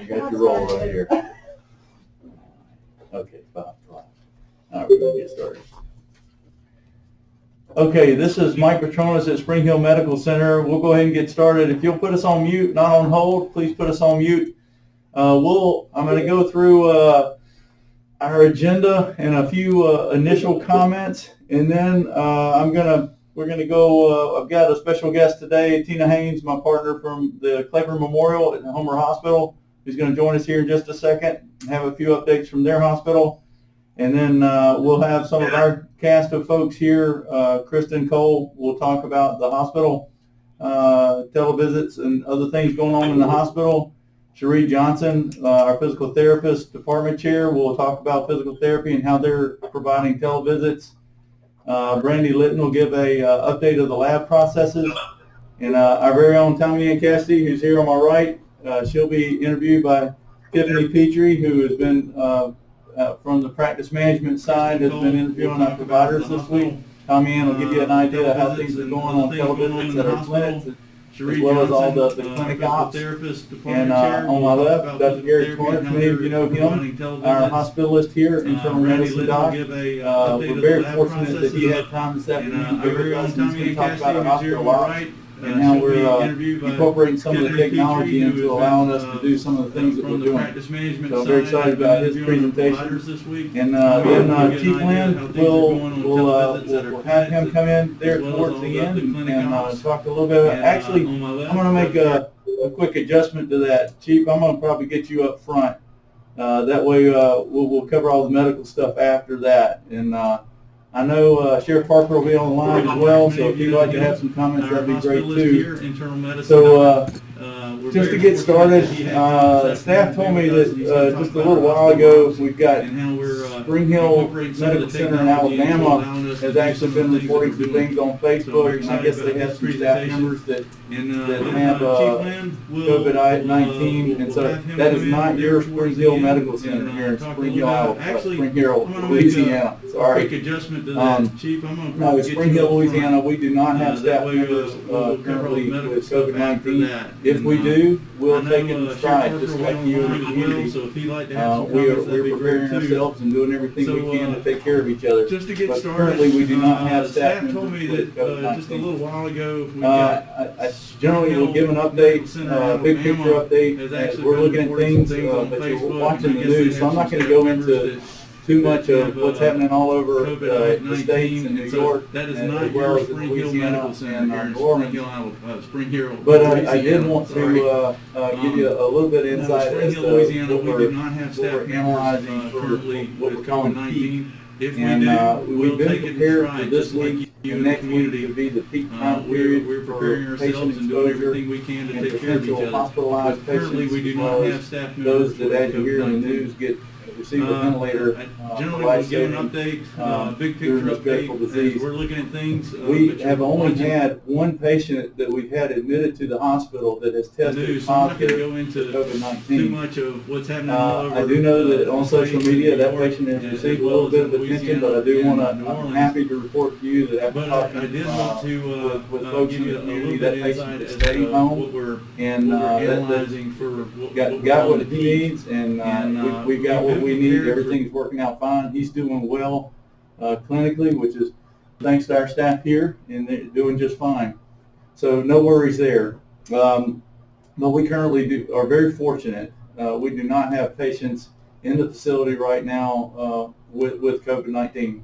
got your roll right here. Okay, 5 o'clock. All right, we're going to get started. Okay, this is Mike Petronas at Spring Hill Medical Center. We'll go ahead and get started. If you'll put us on mute, not on hold, please put us on mute. I'm going to go through our agenda and a few initial comments, and then we're going to go. I've got a special guest today, Tina Haynes, my partner from the Claiborne Memorial at Homer Hospital, who's going to join us here in just a second and have a few updates from their hospital. And then we'll have some of our cast of folks here. Kristen Cole will talk about the hospital televisits and other things going on in the hospital. Cherie Johnson, our physical therapist department chair, will talk about physical therapy and how they're providing televisits. Brandy Litton will give a update of the lab processes. And our very own Tommy Ann Cassidy, who's here on my right, she'll be interviewed by Tiffany Petrie, who has been from the practice management side, has been interviewing our providers this week. Tommy Ann will give you an idea of how things are going on televisits at our clinics, as well as all the clinic ops. And on my left, Dr. Gary Torrance, many of you know him, our hospitalist here, internal medicine doc. We're very fortunate that he had time this afternoon to be with us, and he's going to talk about our hospital ops and how we're incorporating some of the technology into allowing us to do some of the things that we're doing. So I'm very excited about his presentation. And then Chief Lynn, we'll have him come in there towards the end and talk a little bit about, actually, I'm going to make a quick adjustment to that. Chief, I'm going to probably get you up front. That way we'll cover all the medical stuff after that. And I know Sheriff Parker will be on the line as well, so if you'd like to have some comments, that'd be great too. So just to get started, staff told me that just a little while ago, we've got Spring Hill Medical Center in Alabama has actually been reporting some things on Facebook, and I guess they have some staff members that have COVID-19, and so that is not your Spring Hill Medical Center here in Spring Hill, Louisiana. Sorry. No, in Spring Hill, Louisiana, we do not have staff members currently with COVID-19. If we do, we'll take it in stride, just like you in the community. We're preparing ourselves and doing everything we can to take care of each other. But currently, we do not have staff members with COVID-19. Just a little while ago, I generally will give an update, big picture update, as we're looking at things, but you're watching the news, so I'm not going to go into too much of what's happening all over the states and New York, as well as in Louisiana and New Orleans. But I did want to give you a little bit of insight as to what we're analyzing for what we're calling peak. And we've been prepared for this week and next week to be the peak time period for patient exposure and potential hospitalized patients, as well as those that, as you hear in the news, receive a ventilator. Generally, we'll give an update, big picture update, as we're looking at things. We have only had one patient that we've had admitted to the hospital that has tested positive for COVID-19. Too much of what's happening all over. I do know that on social media that patient has received a little bit of attention, but I do want to, I'm happy to report to you that after talking with folks in the community, that patient is staying home and got what he needs, and we've got what we need. Everything's working out fine. He's doing well clinically, which is thanks to our staff here, and they're doing just fine. So no worries there. But we currently are very fortunate. We do not have patients in the facility right now with COVID-19.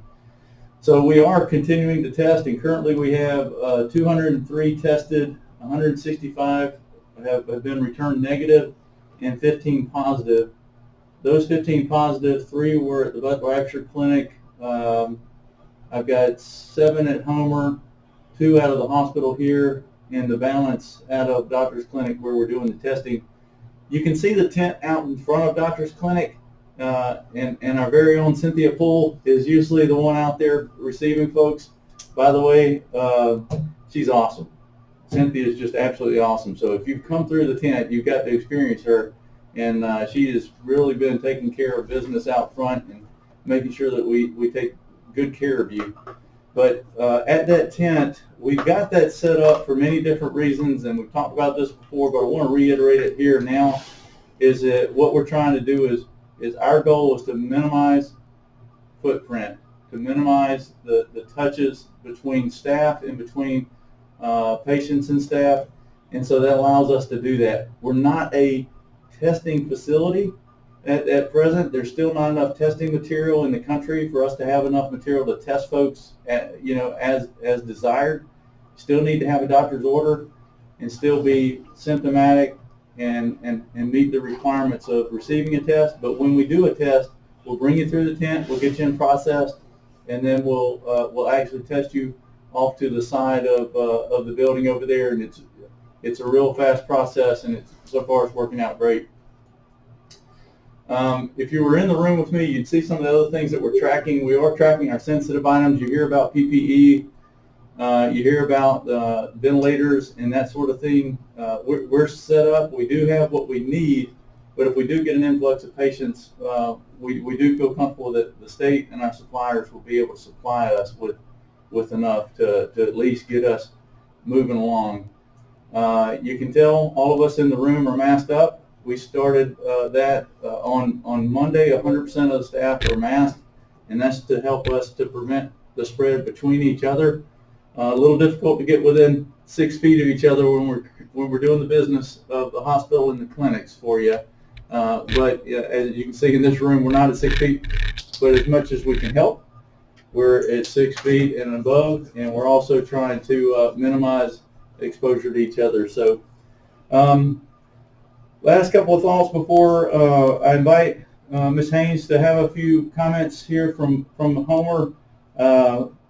So we are continuing to test, and currently we have 203 tested, 165 have been returned negative, and 15 positive. Those 15 positive, 3 were at the Bud Rapture Clinic. I've got 7 at Homer, 2 out of the hospital here, and the balance out of Doctor's Clinic where we're doing the testing. You can see the tent out in front of Doctor's Clinic, and our very own Cynthia Poole is usually the one out there receiving folks. By the way, she's awesome. Cynthia is just absolutely awesome. So if you've come through the tent, you've got to experience her. And she has really been taking care of business out front and making sure that we take good care of you. But at that tent, we've got that set up for many different reasons, and we've talked about this before, but I want to reiterate it here now. is that what we're trying to do is our goal is to minimize footprint, to minimize the touches between staff and between patients and staff, and so that allows us to do that. We're not a testing facility at present. There's still not enough testing material in the country for us to have enough material to test folks as desired. Still need to have a doctor's order and still be symptomatic and meet the requirements of receiving a test. But when we do a test, we'll bring you through the tent, we'll get you in processed, and then we'll actually test you off to the side of the building over there, and it's a real fast process, and so far it's working out great. If you were in the room with me, you'd see some of the other things that we're tracking. We are tracking our sensitive items. You hear about PPE. You hear about ventilators and that sort of thing. We're set up. We do have what we need, but if we do get an influx of patients, we do feel comfortable that the state and our suppliers will be able to supply us with enough to at least get us moving along. You can tell all of us in the room are masked up. We started that on Monday. 100% of the staff are masked, and that's to help us to prevent the spread between each other. A little difficult to get within 6 feet of each other when we're doing the business of the hospital and the clinics for you. But as you can see in this room, we're not at 6 feet, but as much as we can help, we're at 6 feet and above, and we're also trying to minimize exposure to each other. So last couple of thoughts before I invite Ms. Haynes to have a few comments here from Homer.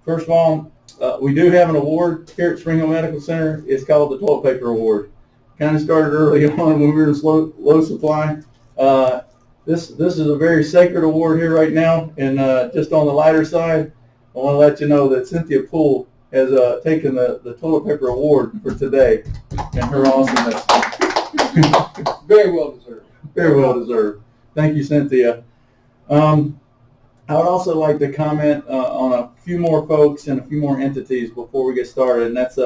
First of all, we do have an award here at Spring Hill Medical Center. It's called the Toilet Paper Award. Kind of started early on when we were in low supply. This is a very sacred award here right now, and just on the lighter side, I want to let you know that Cynthia Poole has taken the Toilet Paper Award for today and her awesomeness. Very well deserved. Very well deserved. Thank you, Cynthia. I would also like to comment on a few more folks and a few more entities before we get started, and that's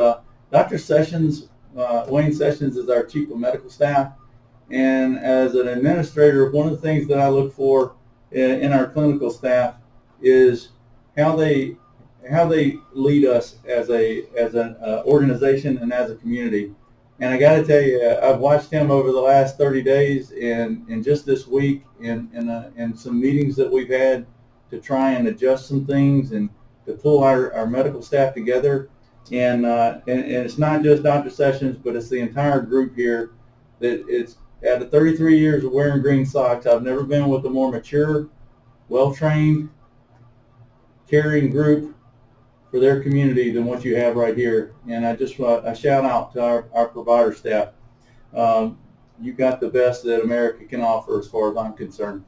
Dr. Sessions. Wayne Sessions is our Chief of Medical Staff, and as an administrator, one of the things that I look for in our clinical staff is how they lead us as an organization and as a community. And I got to tell you, I've watched him over the last 30 days and just this week in some meetings that we've had to try and adjust some things and to pull our medical staff together. And it's not just Dr. Sessions, but it's the entire group here. That it's out of 33 years of wearing green socks, I've never been with a more mature, well-trained, caring group for their community than what you have right here. And I just a shout out to our provider staff. You got the best that America can offer as far as I'm concerned.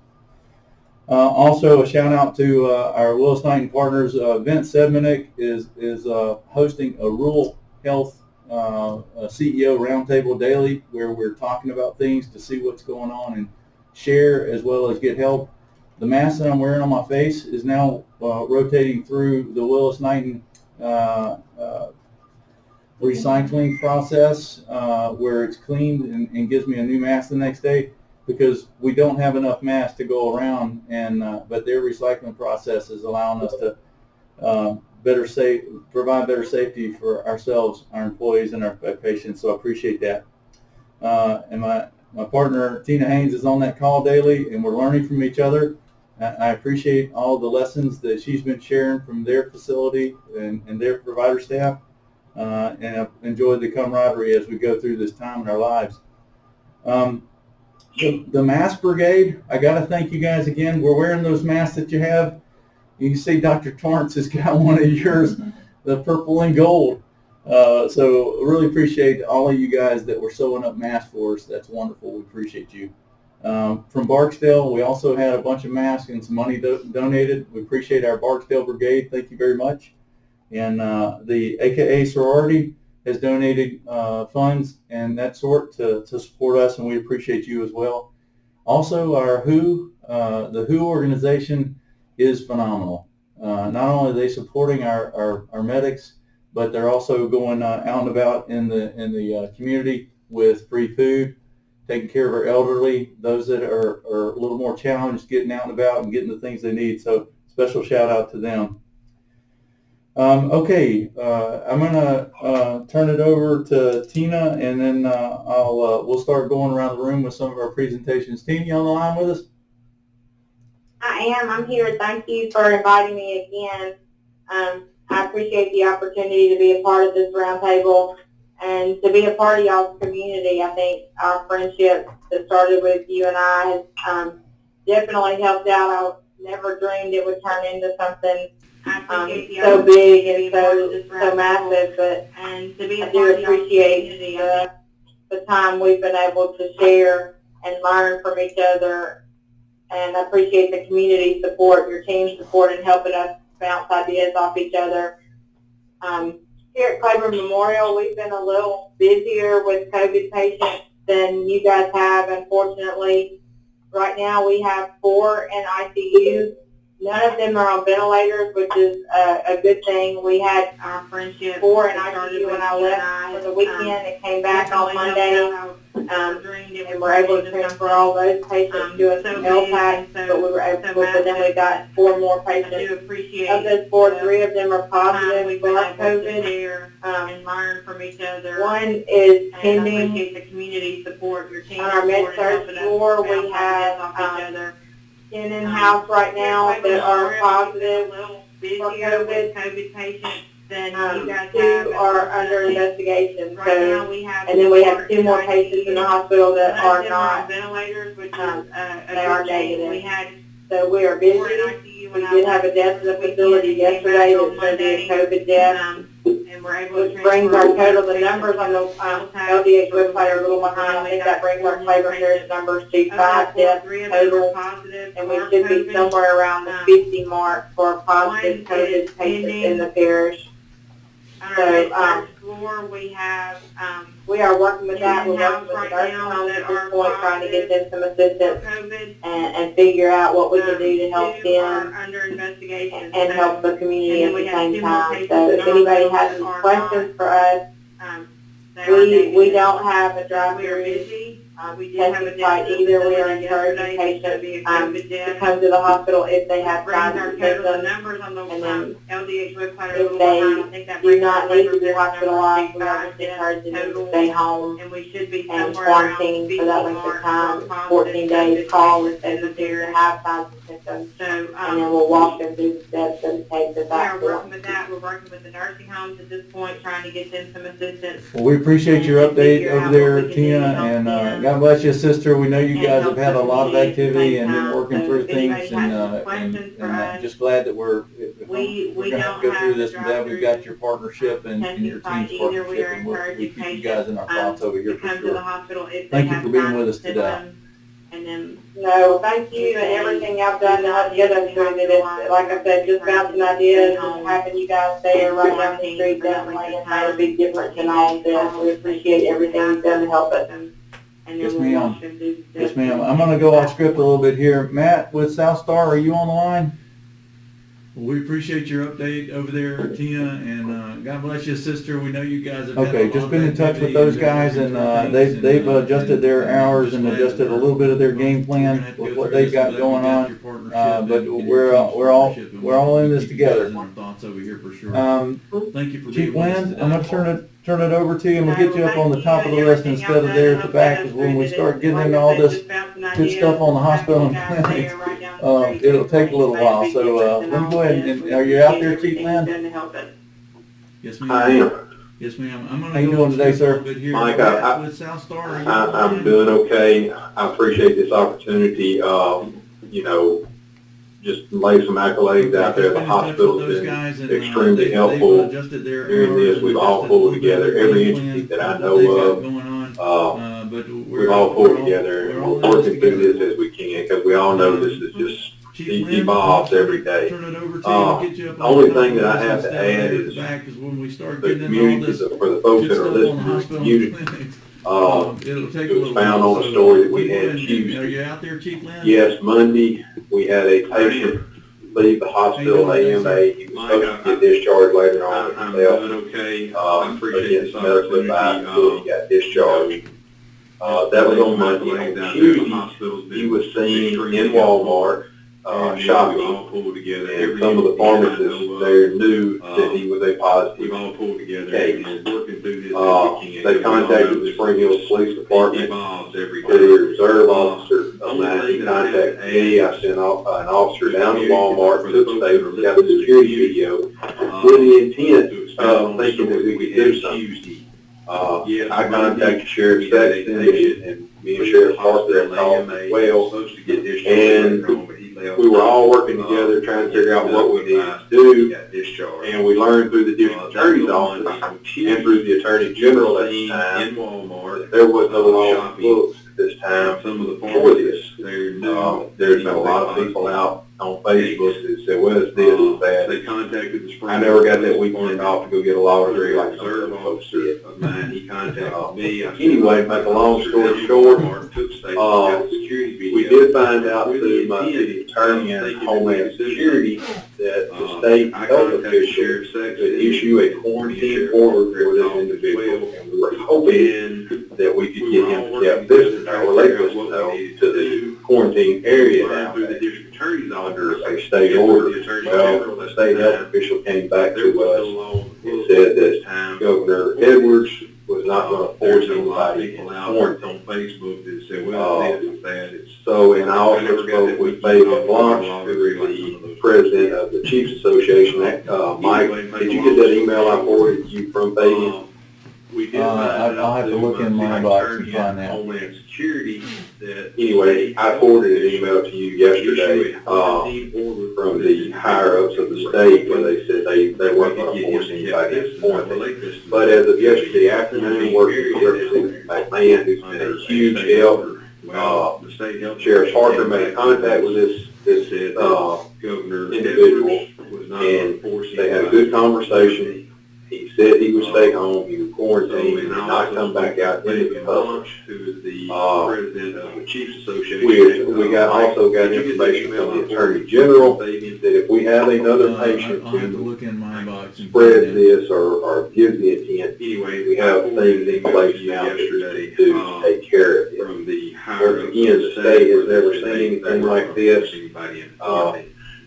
Also a shout out to our Willis-Knighton partners. Vince Sedmanick is hosting a rural health CEO roundtable daily where we're talking about things to see what's going on and share as well as get help. The mask that I'm wearing on my face is now rotating through the Willis-Knighton recycling process where it's cleaned and gives me a new mask the next day, because we don't have enough masks to go around, and but their recycling process is allowing us to provide better safety for ourselves, our employees, and our patients. So I appreciate that. And my partner Tina Haynes is on that call daily, and we're learning from each other. I appreciate all the lessons that she's been sharing from their facility and their provider staff, and I've enjoyed the camaraderie as we go through this time in our lives. The mask brigade, I got to thank you guys again. We're wearing those masks that you have. You can see Dr. Torrance has got one of yours, the purple and gold. So really appreciate all of you guys that were sewing up masks for us. That's wonderful. We appreciate you. From Barksdale, we also had a bunch of masks and some money donated. We appreciate our Barksdale brigade. Thank you very much. And the AKA sorority has donated funds and that sort to support us, and we appreciate you as well. Also, our the WHO organization is phenomenal. Not only are they supporting our medics, but they're also going out and about in the community with free food, taking care of our elderly, those that are a little more challenged getting out and about and getting the things they need. So special shout out to them. Okay, I'm gonna turn it over to Tina, and then we'll start going around the room with some of our presentations. Tina, you on the line with us? I am. I'm here. Thank you for inviting me again. I appreciate the opportunity to be a part of this roundtable and to be a part of y'all's community. I think our friendship that started with you and I has definitely helped out. I never dreamed it would turn into something so big and so massive, but I do appreciate the time we've been able to share and learn from each other, and I appreciate the community support, your team support in helping us bounce ideas off each other. Here at Claiborne Memorial, we've been a little busier with COVID patients than you guys have, unfortunately. Right now we have 4 in ICU. None of them are on ventilators, which is a good thing. We had our friendship 4 in ICU when I left for the weekend and came back on Monday, and we're able to transfer all those patients to a LTAC, but we were able to, but then we got 4 more patients. Of those 4, 3 of them are positive for COVID. And learn from each other. 1 is pending. The community support, your team on our med-surg floor. We have 10 in-house right now that are positive for COVID patients. Then you guys 2 are under investigation. Right now we have, and then we have 2 more patients in the hospital that are not ventilators, which they are negative. So we are busy. We did have a death in the facility yesterday that's going to be a COVID death. And we're able to brings our total, the numbers on the LDH website are a little behind. I think that brings our Claiborne Parish numbers to 5 deaths total. And we should be somewhere around the 50 mark for positive COVID patients in the parish. So we have we are working with that. We're working with the nursing homes at this point, trying to get them some assistance and figure out what we can do to help them and help the community at the same time. So if anybody has any questions for us, we don't have a drive-through testing site either. We are encouraging patients to come to the hospital if they have signs and symptoms, and then if they do not need to be hospitalized, we are just encouraging them to stay home and quarantine for that length of time, 14 days, call if they continue to have signs and symptoms, and then we'll walk them through the steps and take them back. We are working with that. We're working with the nursing homes at this point, trying to get them some assistance. Well, we appreciate your update over there, Tina, and God bless you, sister. We know you guys have had a lot of activity and been working through things, and I'm just glad that we're going to have to go through this. I'm glad we've got your partnership and your team's partnership, and we'll keep you guys in our thoughts over here for sure. Thank you for being with us today. No, thank you and everything y'all done to help get us through this. Like I said, just bouncing ideas and having you guys there right down the street definitely has made a big difference in all of this. We appreciate everything you've done to help us. Yes, ma'am. Yes, ma'am. I'm going to go off script a little bit here. Matt with South Star, are you on the line? Well, we appreciate your update over there, Tina, and God bless you, sister. We know you guys have okay. Just been in touch with those guys, and they've adjusted their hours and adjusted a little bit of their game plan with what they've got going on. But we're all in this together. Thoughts over here for sure. Thank you for Chief Lynn, I'm going to turn it over to you, and we'll get you up on the top of the list instead of there at the back, because when we start getting into all this good stuff on the hospital and clinics, it'll take a little while. So let me go ahead and are you out there, Chief Lynn? Yes, ma'am. I am. Yes, ma'am. I'm How you doing today, sir? Mike, I'm doing okay. I appreciate this opportunity. You know, just lay some accolades out there. The hospital's been extremely helpful during this. We've all pulled together every entity that I know of. We've all pulled together and we're working through this as we can, because we all know this is just evolves every day. The only thing that I have to add is the community, for the folks that are listening to the community. It was found on a story that we had Tuesday. Are you out there, Chief Lynn? Yes, Monday we had a patient leave the hospital AMA. He was supposed to get discharged later on himself. Okay. I appreciate Against medical advice until he got discharged. That was on Monday. On Tuesday, he was seen in Walmart, shopping, and some of the pharmacists there knew that he was a positive case. They contacted the Spring Hill Police Department. The reserve officer of mine, he contacted me. I sent an officer down to Walmart, took statements, got the security video, with the intent of thinking that we could do something. I contacted Sheriff Sexton, and me and Sheriff Parker had called as well, and we were all working together trying to figure out what we needed to do, and we learned through the district attorney's office and through the attorney general at the time that there was no law on the books at this time for this. There's been a lot of people out on Facebook that said, well, it's this, it's that. They contacted the Spring. I never got that weekend off to go get a law degree like some other folks did. He contacted me. Anyway, make a long story short, we did find out through my city attorney and Homeland Security that the state health official could issue a quarantine order for this individual, and we were hoping that we could get him kept visited or let us know to the quarantine area down there under a state order. Well, the state health official came back to us and said that Governor Edwards was not going to force anybody in quarantine. So, and I also spoke with Fabian Blanche, who is the president of the Chiefs Association. Mike, did you get that email I forwarded you from Fabian? I'll have to look in my inbox and find that. Homeland Security. Anyway, I forwarded an email to you yesterday from the higher-ups of the state where they said they weren't going to force anybody in quarantine. But as of yesterday afternoon, working with Representative McMahon, who's been a huge help, Sheriff Parker made contact with this individual, and they had a good conversation. He said he would stay home, he would quarantine, and not come back out into the public. We also got information from the Attorney General that if we have another patient I'll have to who look in my inbox and spreads this or gives the intent, we have things in place now to take care of it. Once again, the state has never seen anything like this.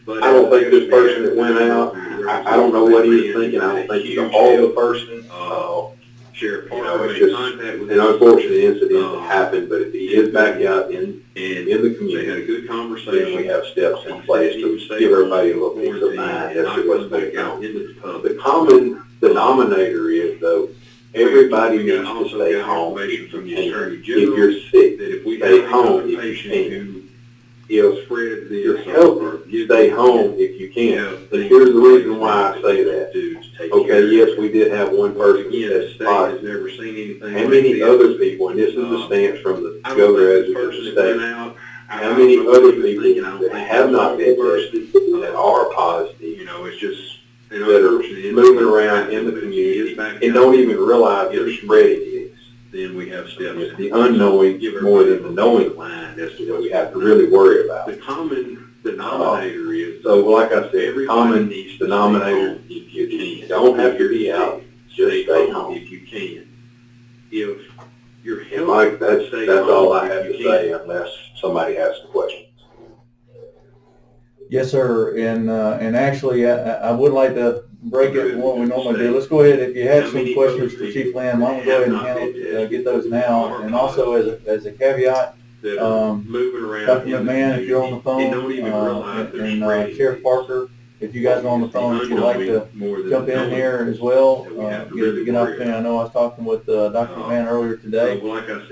I don't think this person that went out, I don't know what he was thinking. I don't think he's a horrible person. It's just an unfortunate incident that happened, but if he is back out in the community, then we have steps in place to give everybody a little peace of mind as to what's going on. The common denominator is, though, everybody needs to stay home if you can. If you're sick, stay home if you can. If you're healthy, stay home if you can. But here's the reason why I say that. Okay, yes, we did have one person that tested positive. How many other people, and this is the stance from the governor as of the state, how many other people that have not been tested, that are positive, that are moving around in the community and don't even realize they're spreading this? Then we have steps. It's the unknowing more than the knowing line that we have to really worry about. The common denominator is, so like I said, common denominator, you don't have to be out, just stay home. If you can. If you're healthy, Mike, that's all I have to say unless somebody has some questions. Yes, sir, and actually, I would like to break it from what we normally do. Let's go ahead, if you have some questions for Chief Lamb, why don't we go ahead and handle, get those now. And also, as a caveat, Dr. McMahon, if you're on the phone, and Sheriff Parker, if you guys are on the phone, if you'd like to jump in here as well, get an opportunity. I know I was talking with Dr. McMahon earlier today,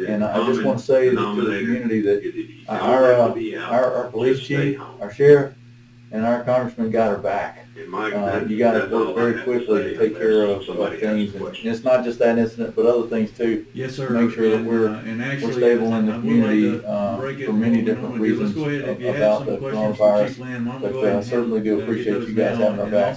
and I just want to say to the community that our police chief, our sheriff, and our congressman got our back. You got to work very quickly to take care of things, and it's not just that incident, but other things too. Yes, sir. Make sure that we're stable in the community for many different reasons about the coronavirus. But I certainly do appreciate you guys having our back.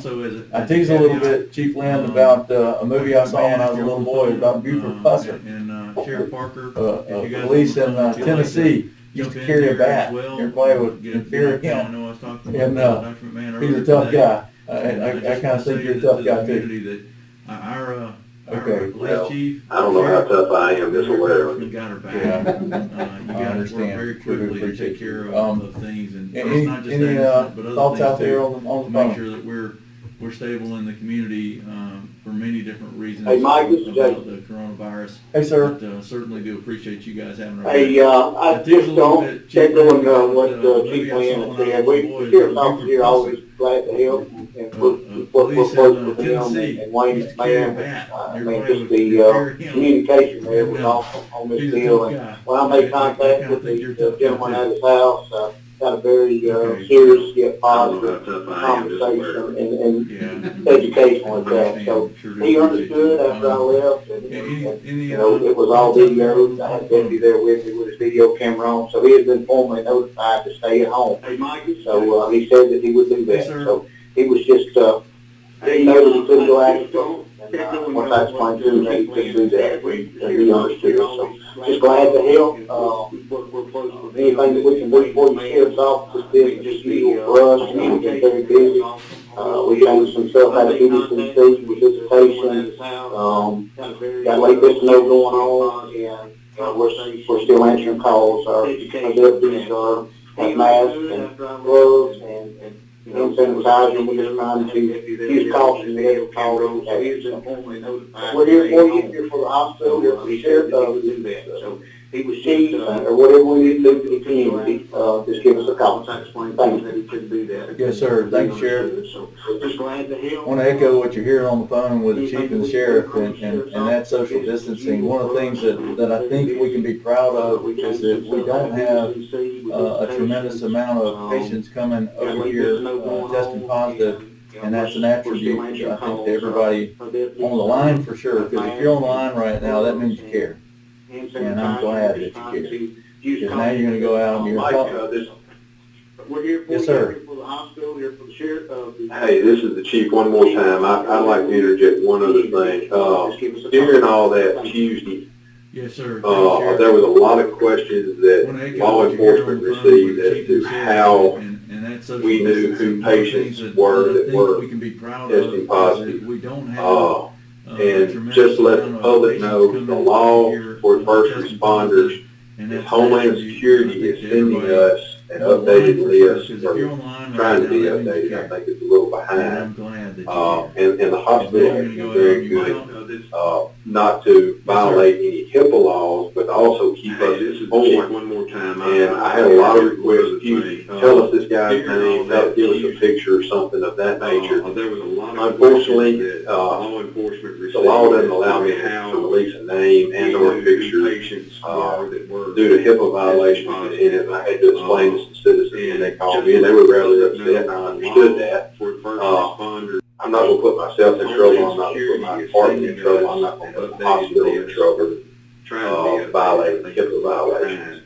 I teased a little bit, Chief Lamb, about a movie I saw when I was a little boy about Buford Pusser. And Sheriff Parker, police in Tennessee used to carry a bat. Everybody would fear him. And he's a tough guy. I kind of think you're a tough guy too. Okay, Police well, chief. I don't know how tough I am, just aware of You it. got her back. Yeah. You I guys work understand. very We quickly to appreciate take care you. of things, and it's Any, not just any, that, but other thoughts things out there too, on to the make phone? sure that we're stable in the community, for many different reasons. Hey, Mike, this is about the coronavirus. Hey, sir. But, certainly do appreciate you guys having our Hey, back. I It is a just little don't bit check cheaper, on what but, Chief maybe I Lynn saw has when I said. was a We, boy, the sheriff's the officer here different always glad to help and work police close in with him Tennessee and Wayne used to carry a McMahon. bat. I Everybody mean, just would the carry him. communication there was And, awesome on this He's a deal. tough And guy. when I made contact with the gentleman at his house, got a very Okay. serious yet I don't know how positive tough I am, just aware of conversation it. and Yeah. educational with that. So he understood after I left, and you know, it was all videoed. I had a deputy there with me with his video camera on, so he had been formally notified to stay at home. Hey, Mike. So he said that he would do that. Yes, sir. So he was just didn't know that he couldn't go out. And once I explained to him that he couldn't do that, he understood. So just glad to help. Anything that we can do for you, sheriff's office, business as usual for us. We've been very busy. We changed some stuff out of EDCC with visitation. Got late Bistineau going on, and we're still answering calls. Our deputies have masks and gloves and hand sanitizer. We're just trying to use caution with every call that we have. We're here for you, here for the hospital, here for the sheriff, chief, or whatever we need to do for the community. Just give us a call. Thank you. Yes, sir. Thank you, Sheriff. Just glad to help. I want to echo what you're hearing on the phone with the chief and the sheriff and that social distancing. One of the things that I think we can be proud of is that we don't have a tremendous amount of patients coming over here testing positive, and that's an attribute, I think, to everybody on the line for sure, because if you're on the line right now, that means you care. And I'm glad that you care. Because now you're going to go out and you're Mike, going to this, We're here for Yes, you, sir. here for the hospital, here for the sheriff. hey, this is the chief one more time. I'd like to interject one other thing. During all that Tuesday, Yes, sir. there was a lot of questions that law enforcement received as to how we knew who patients were that were testing positive. We don't have And just to let the public know, the law for first responders is Homeland Security is sending us an updated list, or trying to be updated. I think it's a little behind. I'm glad that And the hospital has been very good, not to violate any HIPAA laws, but also keep us informed. One more time. And I had a lot of requests, you tell us this guy's name, give us a picture or something of that nature. There was a lot of Unfortunately, questions that law enforcement the law doesn't allow me to release a name and or a picture patients that were due to HIPAA violations, and I had to explain this to citizens when they called me, and they were rather upset, and I understood that. For first responders. I'm not gonna put myself in trouble, I'm not gonna put my department in trouble, I'm not gonna put the hospital in trouble, violating HIPAA violations.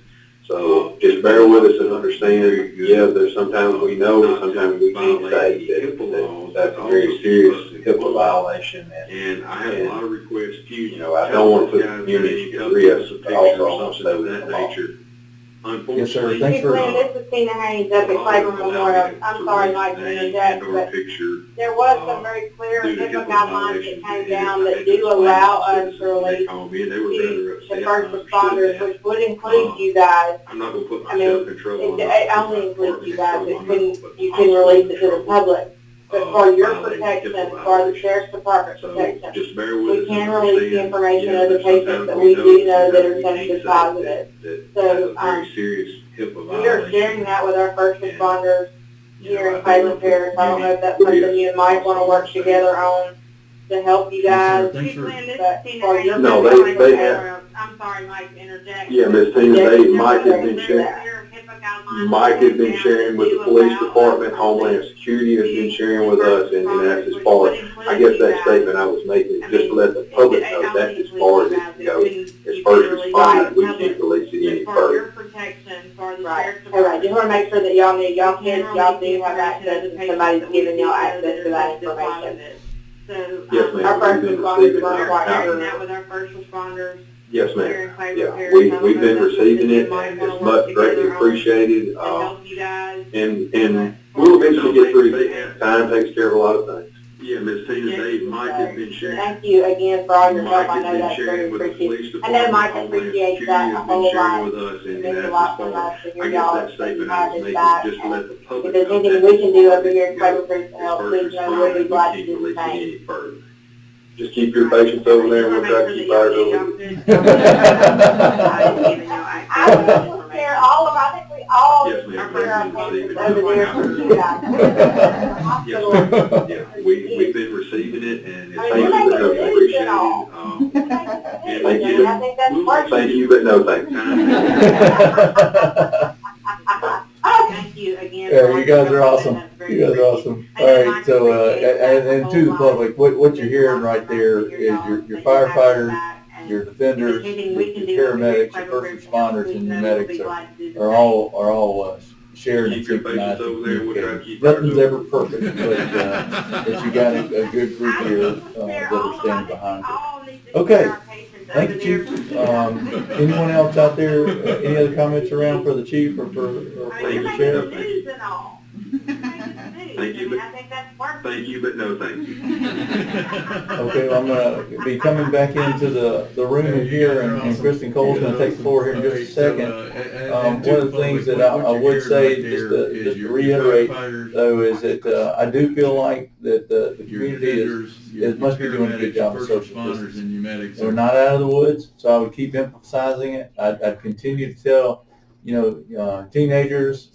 So just bear with us and understand, yeah, there's sometimes we know, sometimes we can't say that that's a very serious HIPAA violation. And I had a lot of requests, You know, I don't want to put the community at risk, but also I want to stay of within that the law. nature. Yes, sir. Unfortunately, Thanks Hey, for- Glenn, this is Tina Haynes up at Claiborne Memorial. I'm sorry, Mike, to interject, but there was some very clear HIPAA guidelines that came down that do allow us to release the first responders, which would include you guys. I'm not gonna put I mean, myself in trouble. It only includes you guys. You can release it to the public. But for your protection, for the sheriff's department protection, Just bear with us. we can release the information of the patients that we do know that are tested positive. So, Very serious HIPAA we are violation. sharing that with our first responders here in Cleveland Parish. I don't know if that's something you and Mike want to work together on to help you guys. Yes, sir. Thanks for- But for your No, they have. I'm sorry, Mike, to interject. Yeah, Ms. Tina, Mike has been sharing, Mike has been sharing with the police department, Homeland Security has been sharing with us, and that's as far, I guess that statement I was making, is just to let the public know that's as far as it can go. As first responders, we can't release it any For further. your protection, for the sheriff's department. All right, just want to make sure that y'all do have access, and somebody's giving y'all access to that information. So, Yes, ma'am. our first We've been responders receiving are it. quite sharing that with our first responders. Yes, Here ma'am. in Cleveland Yeah, Parish. we've been receiving it, and it's much greatly appreciated, To help you guys. and we'll eventually get through this. Time takes care of a lot of things. Yeah, Miss Tina, Mike has been sharing. Thank you again for all your help. Mike I has know been that's very sharing with the appreciated. police I know Mike department. appreciates that a Has whole been sharing lot. with us, It and means a that's lot as from far, us to I hear guess y'all that statement I have was his making, back. just to let the If public there's know anything that we can do over here at before Clover Creek to help, first please know we'll be responders, glad we to can't do the release same. any further. Just keep your patience over there, and we'll try to keep ours over here. I will share all of, I think we all Yes, need to ma'am. share our Yes, patience ma'am. over there for you guys. The hospital Yeah, we've been receiving it, and it's I mean, you're making the news appreciated. and all. And Thank you you. I think that's working. Thank you, but no thank you. Thank you again. Yeah, you guys are awesome. You guys are awesome. All right, so, and to the public, what you're hearing right there is your firefighters, your defenders, your paramedics, your first responders, and your medics are all sharing and Keep your patience synchronized and over there, we'll try to communicating. keep ours Nothing's over. ever perfect, but you got a good group here that are standing behind you. Okay, thank you, Chief. Anyone else out there, any other comments around for the chief or for the sheriff? Thank you, but, thank you, but no thank you. Okay, well, I'm gonna be coming back into the room here, and Kristen Cole's gonna take the floor here in just a second. One of the things that I would say, just to reiterate, though, is that I do feel like that the community must be doing a good job of social distancing. We're not out of the woods, so I would keep emphasizing it. I'd continue to tell, teenagers,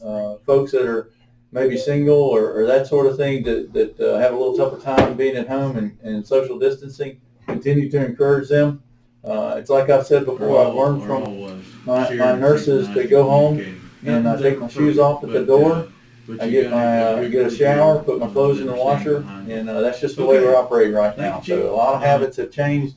folks that are maybe single or that sort of thing that have a little tougher time being at home and social distancing, continue to encourage them. It's like I've said before, I've learned from my nurses to go home and I take my shoes off at the door. I get a shower, put my clothes in the washer, and that's just the way we're operating right now. So a lot of habits have changed.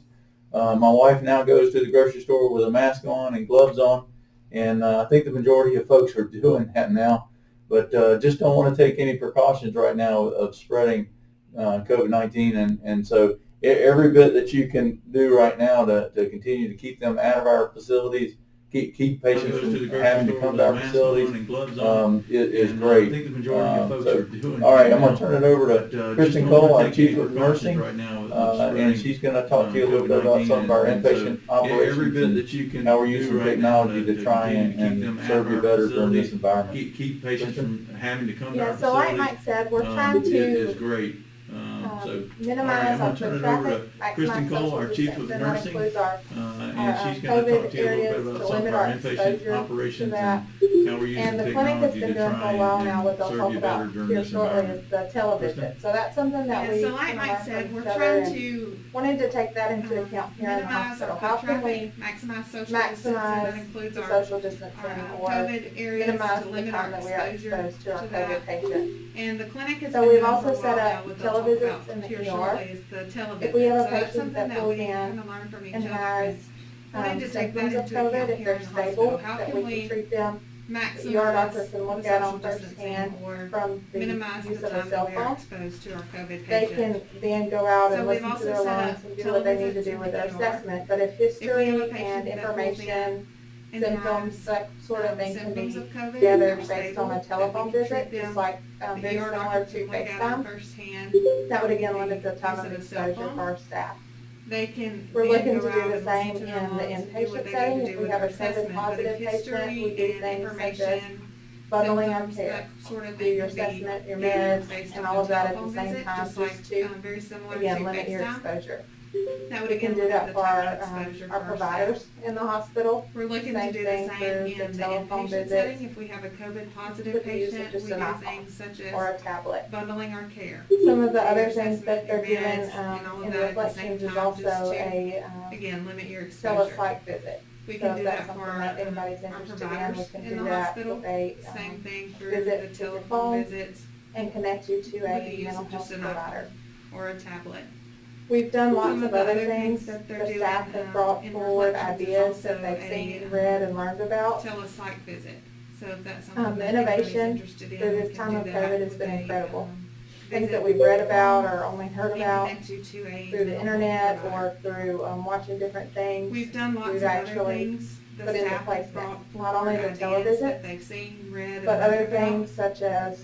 My wife now goes to the grocery store with a mask on and gloves on, and I think the majority of folks are doing that now. But just don't want to take any precautions right now of spreading COVID-19, and so every bit that you can do right now to continue to keep them out of our facilities, keep patients from having to come to our facilities, is great. I think the majority of folks are doing. All right, I'm going to turn it over to But, Kristen Cole, our Chief of Nursing, and she's going to talk to you a little bit about some of our inpatient operations and how we're using technology to try and serve you better during this environment. Keep patients from having to come to our Yeah, so like facilities. Mike said, we're trying Is to great. So, minimize all our right, I'm gonna turn foot it over traffic, to Kristen maximize Cole, social our Chief of distance, and that Nursing, includes our and she's going to COVID talk to you a little bit areas about to some of limit our our inpatient exposure operations to that. and how we're using And the clinic has technology been to doing for a try while now, what and they'll serve talk you better about during here this shortly environment. is the televisit. So that's something that Yeah, we so like kind of Mike learned said, from we're each other trying and to wanted to take that into account here in the minimize hospital. our How foot can we traffic, maximize social distance, and that maximize includes the our social distancing or COVID areas minimize to the limit time our that we are exposure exposed to our to COVID that. patient? And the clinic has So been we've doing also for a set while up now, what they'll talk televisits about in the here ER. shortly is the televisit. If we have a So that's patient something that that pulls we in kind of learn from each and other. has Wanted to take that symptoms of into COVID, account if here they're in the stable, hospital. How that can we can we treat them, the ER maximize doctor can the look at social them firsthand distancing or from the minimize use the of a time cell that we are phone. exposed to our COVID They patient. can then go out So and we've listen to also their set lungs up and do what they need to televisits do in with the their ER. assessment. But if If we have history a and patient that pulls in information, and symptoms, has that sort of thing can symptoms be of COVID, gathered they're based on a stable, telephone that we can visit, treat just them. like The very ER similar doctor to can look at FaceTime. them firsthand. That would again limit the Use time of of a cell exposure phone. for our staff. They can We're then looking go to do out the and same listen to in their the lungs and do inpatient what they setting. need to If do we with have their a COVID assessment. But positive if patient, history we do and things such as information, bundling our symptoms, care, that sort of do thing your can be assessment, your gathered meds, based and on all a of that at the telephone same visit, time, just like, just to, very similar again, to limit your FaceTime. exposure. That would We again can do limit that the for time of exposure our for providers in the hospital. We're looking to Same do the thing same through in the the telephone inpatient visits setting. If we have a COVID positive with the use of patient, just we an do iPhone things such or as a tablet. bundling our care. Some of the your other things assessment, that they're your given meds, and all of in that at the same reflections is time, also just to, a Again, limit your exposure. telepsych visit. We So can if do that's that for something our, that anybody's our interested in, we providers can in do the that hospital. with a Same thing through visit the with your telephone phone visits and connect you to with the a use mental of just health an provider. iPhone or a tablet. We've done lots Some of the other other things. that they're The doing, staff have brought in forward reflections is ideas that also they've a, seen, read, and learned about. Telepsych visit. So if that's something The that anybody's innovation interested in, through we this can time do of that COVID has with been a, incredible. Things visit that we've read about or only heard and about connect you to a through the mental internet health or through watching different things. We've done lots We've of other actually things. The put into staff place has brought not only forward the ideas televisit, that they've seen, read, but and other learned about. things such as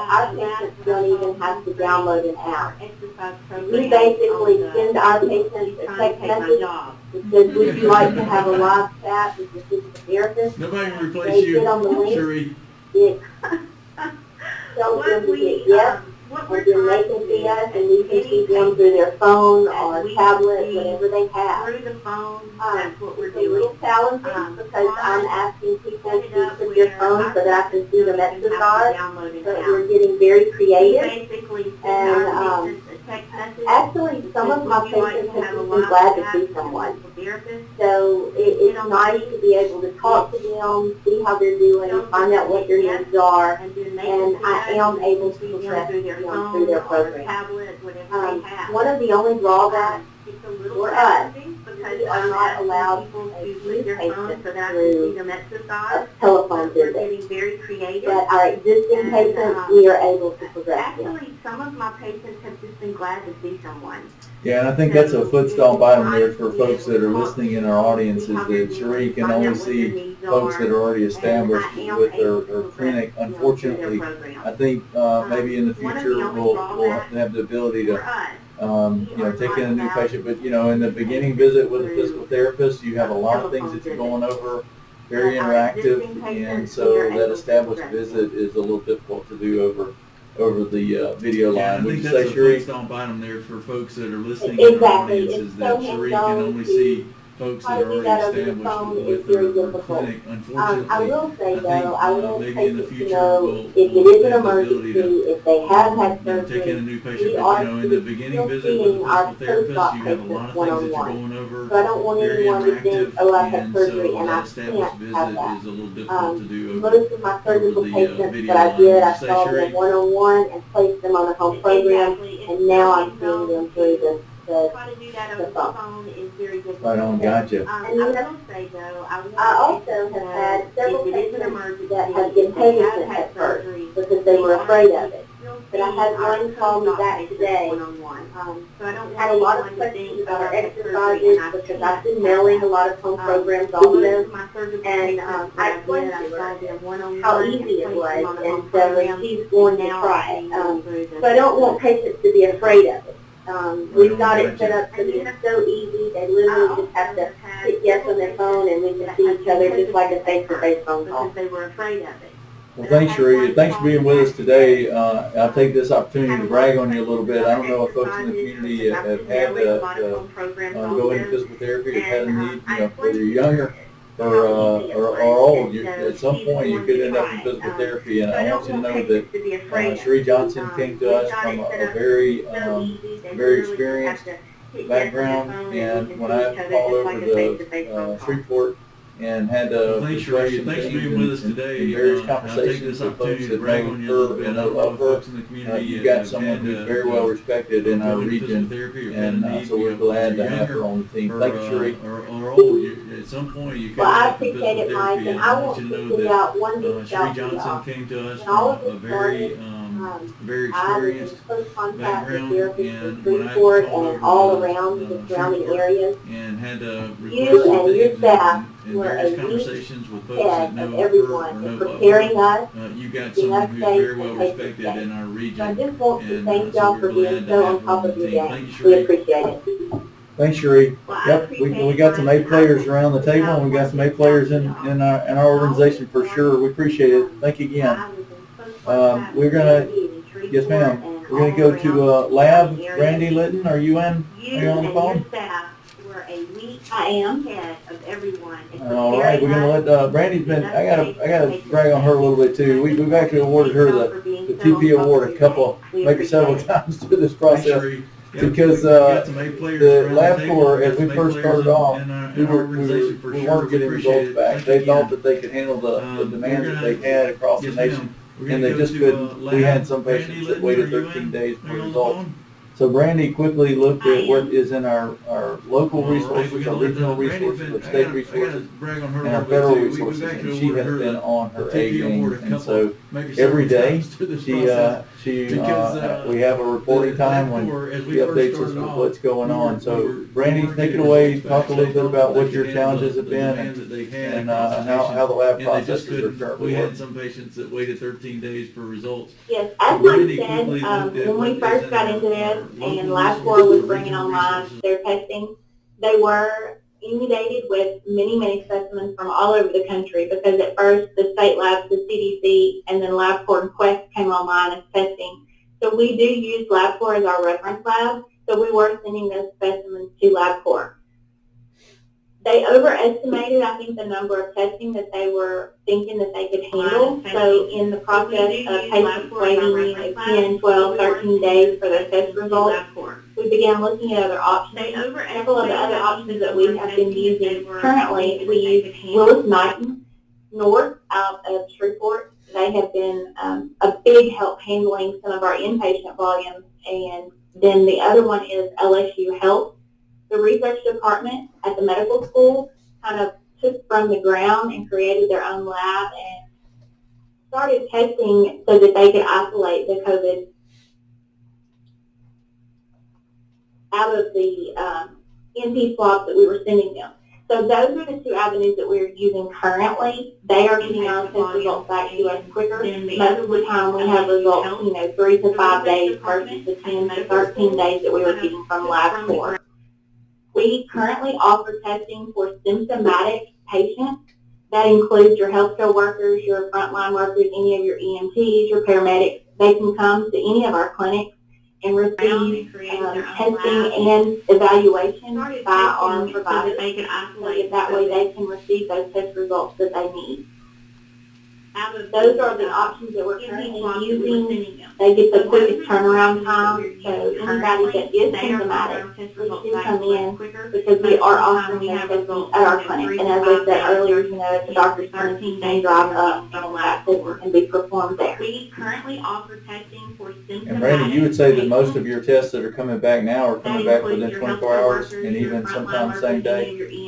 our patients don't even have to download an app. We basically send our patients a text message that says, would you like to have a live chat with your physical therapist? Nobody can replace They you, get on the link. Cherie. It tells them to hit yes, and then they can see us, and we can see them through their phone or tablet, whatever they have. Through the phone, It's a little challenging because I'm asking people to put their phone so that I can see them exercise, but we're getting very creative. Basically, And text message? Actually, some of my patients have just been glad to see someone. So it's nice to be able to talk to them, see how they're doing, find out what their needs are, and I am able to address them through their program. One of the only drawbacks for us, we are not allowed to use patients through a telephone visit. But our existing patients, we are able to progress them. Actually, some of my patients have just been glad to see someone. Yeah, and I think that's a foot stomp item there for folks that are listening in our audience, is that Cherie can only see folks that are already established with her clinic. Unfortunately, I think maybe in the future we'll have the ability to take in a new patient. But, in the beginning visit with a physical therapist, you have a lot of things that you're going over, very interactive, and so that established visit is a little difficult to do over the video Yeah, line. I Would think you that's say, a Cherie? foot stomp item there for folks that are listening in our Exactly. audience, is that Cherie can only see folks that are already established with their clinic. I Unfortunately, will say I though, I think will maybe in the patients to future know we'll if it is an have the ability emergency, to if they have had take in a surgery, new patient. we But are in the beginning still visit with seeing a our physical therapist, post-op you have a patients lot of things that you're one-on-one. going over. So I don't want Very anyone to interactive, think, oh, I've had and surgery so and that I established can't visit have that. is a little difficult to do over Most of my surgical the, patients video that I did, line. I Say, saw Cherie? them one-on-one and placed them on a home program, and now I'm seeing them through the phone. Right on, gotcha. And I will say though, I also have had several patients that have been hesitant at first because they were afraid of it. But I had one call me back today. Had a lot of questions about our exercises because I've been mailing a lot of home programs also. And I explained to her how easy it was, and so she's going to try it. So I don't want patients to be afraid of it. We've got it set up so that it's so easy. They literally just have to hit yes on their phone and we can see each other just like a face-to-face phone call. Because they were afraid of it. Well, thanks, Cherie. Thanks for being with us today. I'll take this opportunity to brag on you a little bit. I don't know if folks in the community have had go into physical therapy, have had a need, whether you're younger or old. At some point, you could end up in physical therapy, and I want you to know that Cherie Johnson came to us from a very experienced background, and when I called over the Shreveport and had to Thanks, discuss Cherie. some Thanks for things being with us and today. various I'll take conversations this with folks opportunity to that brag know on you a little bit. her and I know know of her. folks in the community You've got have someone had who's very well respected in our region, and so we're glad to have her on the team. Thank you, Cherie. Or old, at some point you could Well, I have physical appreciate it, Mike, therapy, and and I I want want you to to know send that out one big Cherie shout to Johnson y'all. came to us When all from of a this very started, very I was in experienced close contact with background, therapists in and when I Shreveport called and over all to, around the surrounding Shreveport areas. and had to request You some and your things staff and were various a conversations with folks that head know of of her or everyone know in of her. preparing us. You got keeping someone us who's safe very well and patients respected safe. in our So I region, just want to and thank so y'all we're for being glad to so have on her top on of the your team. game. Thank you, We Cherie. appreciate it. Thanks, Cherie. Well, Yep, we got some A players around the table, and we got some A players in our organization for sure. We appreciate it. Thank you again. We're gonna, yes, ma'am. We're gonna go to Lab. Randy Litton, are you in? Are you on the phone? I am head of everyone. All right, we're gonna let Brandy's been. I gotta brag on her a little bit too. We've actually awarded her the TP award maybe several times through this Thanks, process. Cherie. Because we got some A players the around Lab table. Corps, We got as we some A first players started off, in our we organization for sure. weren't We getting appreciate results it. back. Thank They you thought again. that they could handle the We're demands that gonna- they had across Yes, the nation, ma'am. We're and gonna they go just to, couldn't. We Lab. had some Randy patients that Litton, waited are you 13 in? days Are for you on the results. phone? So Brandy quickly looked at what is in our local All right, resources, we're our gonna let regional Brandy's resources, been- our I state gotta resources, brag on her a and our little bit federal too. resources, We've and actually she awarded has her been on her the A TP game. award a And couple, so maybe several every day times through this process. Because, we have a reporting the time Lab when Corps, as we she first updates us started with off, what's going on. we So were Brandy, take it getting away. results Talk a back. little bit They about thought what they your could handle challenges have the been demands that they had and across the nation. how the lab And they just processes are couldn't. currently We working. had some patients that waited 13 days for results. Yes, as Brandy I said, quickly looked at when what we is first in got our into this local and LabCorp resources, was our bringing regional online resources. their testing, they were inundated with many specimens from all over the country because at first the state labs, the CDC, and then LabCorp and Quest came online as testing. So we do use LabCorp as our reference lab, so we were sending those specimens to LabCorp. they overestimated, I think, the number of testing that they were thinking that they could handle. So in the process of patients waiting 10, 12, 13 days for their test results, we began looking at other options. Several of the other options that we have been using currently, we use Willis-Knighton North out of Shreveport. They have been a big help handling some of our inpatient volumes. And then the other one is LSU Health. The research department at the medical school kind of took from the ground and created their own lab and started testing so that they could isolate the COVID out of the NP swabs that we were sending them. So those are the two avenues that we're using currently. They are getting our test results back to us quicker. Most of the time we have results, 3 to 5 days versus the 10 to 13 days that we were getting from LabCorp. We currently offer testing for symptomatic patients. That includes your healthcare workers, your frontline workers, any of your EMTs, your paramedics. They can come to any of our clinics and receive testing and evaluation by our providers. So that way they can receive those test results that they need. Those are the options that we're currently using. They get the quickest turnaround time. So anybody that is symptomatic, please do come in because we are offering those testing at our clinic. And as I said earlier, at the doctor's clinic, you can drive up and that testing can be performed there. We currently offer testing for symptomatic. And Randy, you would say that most of your tests that are coming back now are coming back within 24 hours and even sometimes same day?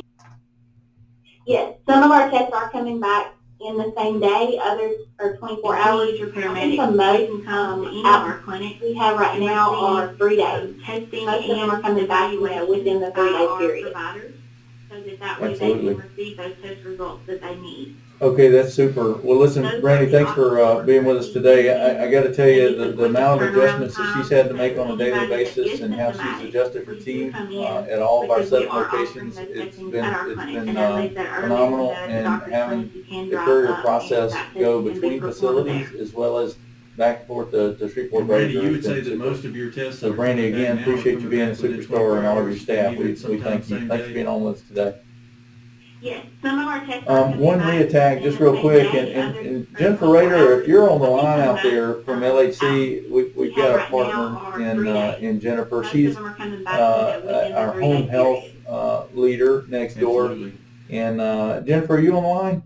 Yes, some of our tests are coming back in the same day, others are 24 hours. I think the most out our clinic we have right now are 3 days. Most of them are coming back within the 3-day period. So that way they can receive those test results that they need. Okay, that's super. Well, listen, Randy, thanks for being with us today. I got to tell you, the amount of adjustments that she's had to make on a daily basis and how she's adjusted her team at all of our 7 locations, it's been phenomenal. And having the courier process go between facilities as well as back and forth to Shreveport. Randy, you would say that most of your tests. So, Randy, again, appreciate you being a superstar and all of your staff. We thank you. Thanks for being on with us today. Yes, some of our tests one reattack, just real quick, and Jennifer Rader, if you're on the line out there from LHC, we've got a partner in Jennifer. She's our home health leader next door. Absolutely. And Jennifer, are you on the line?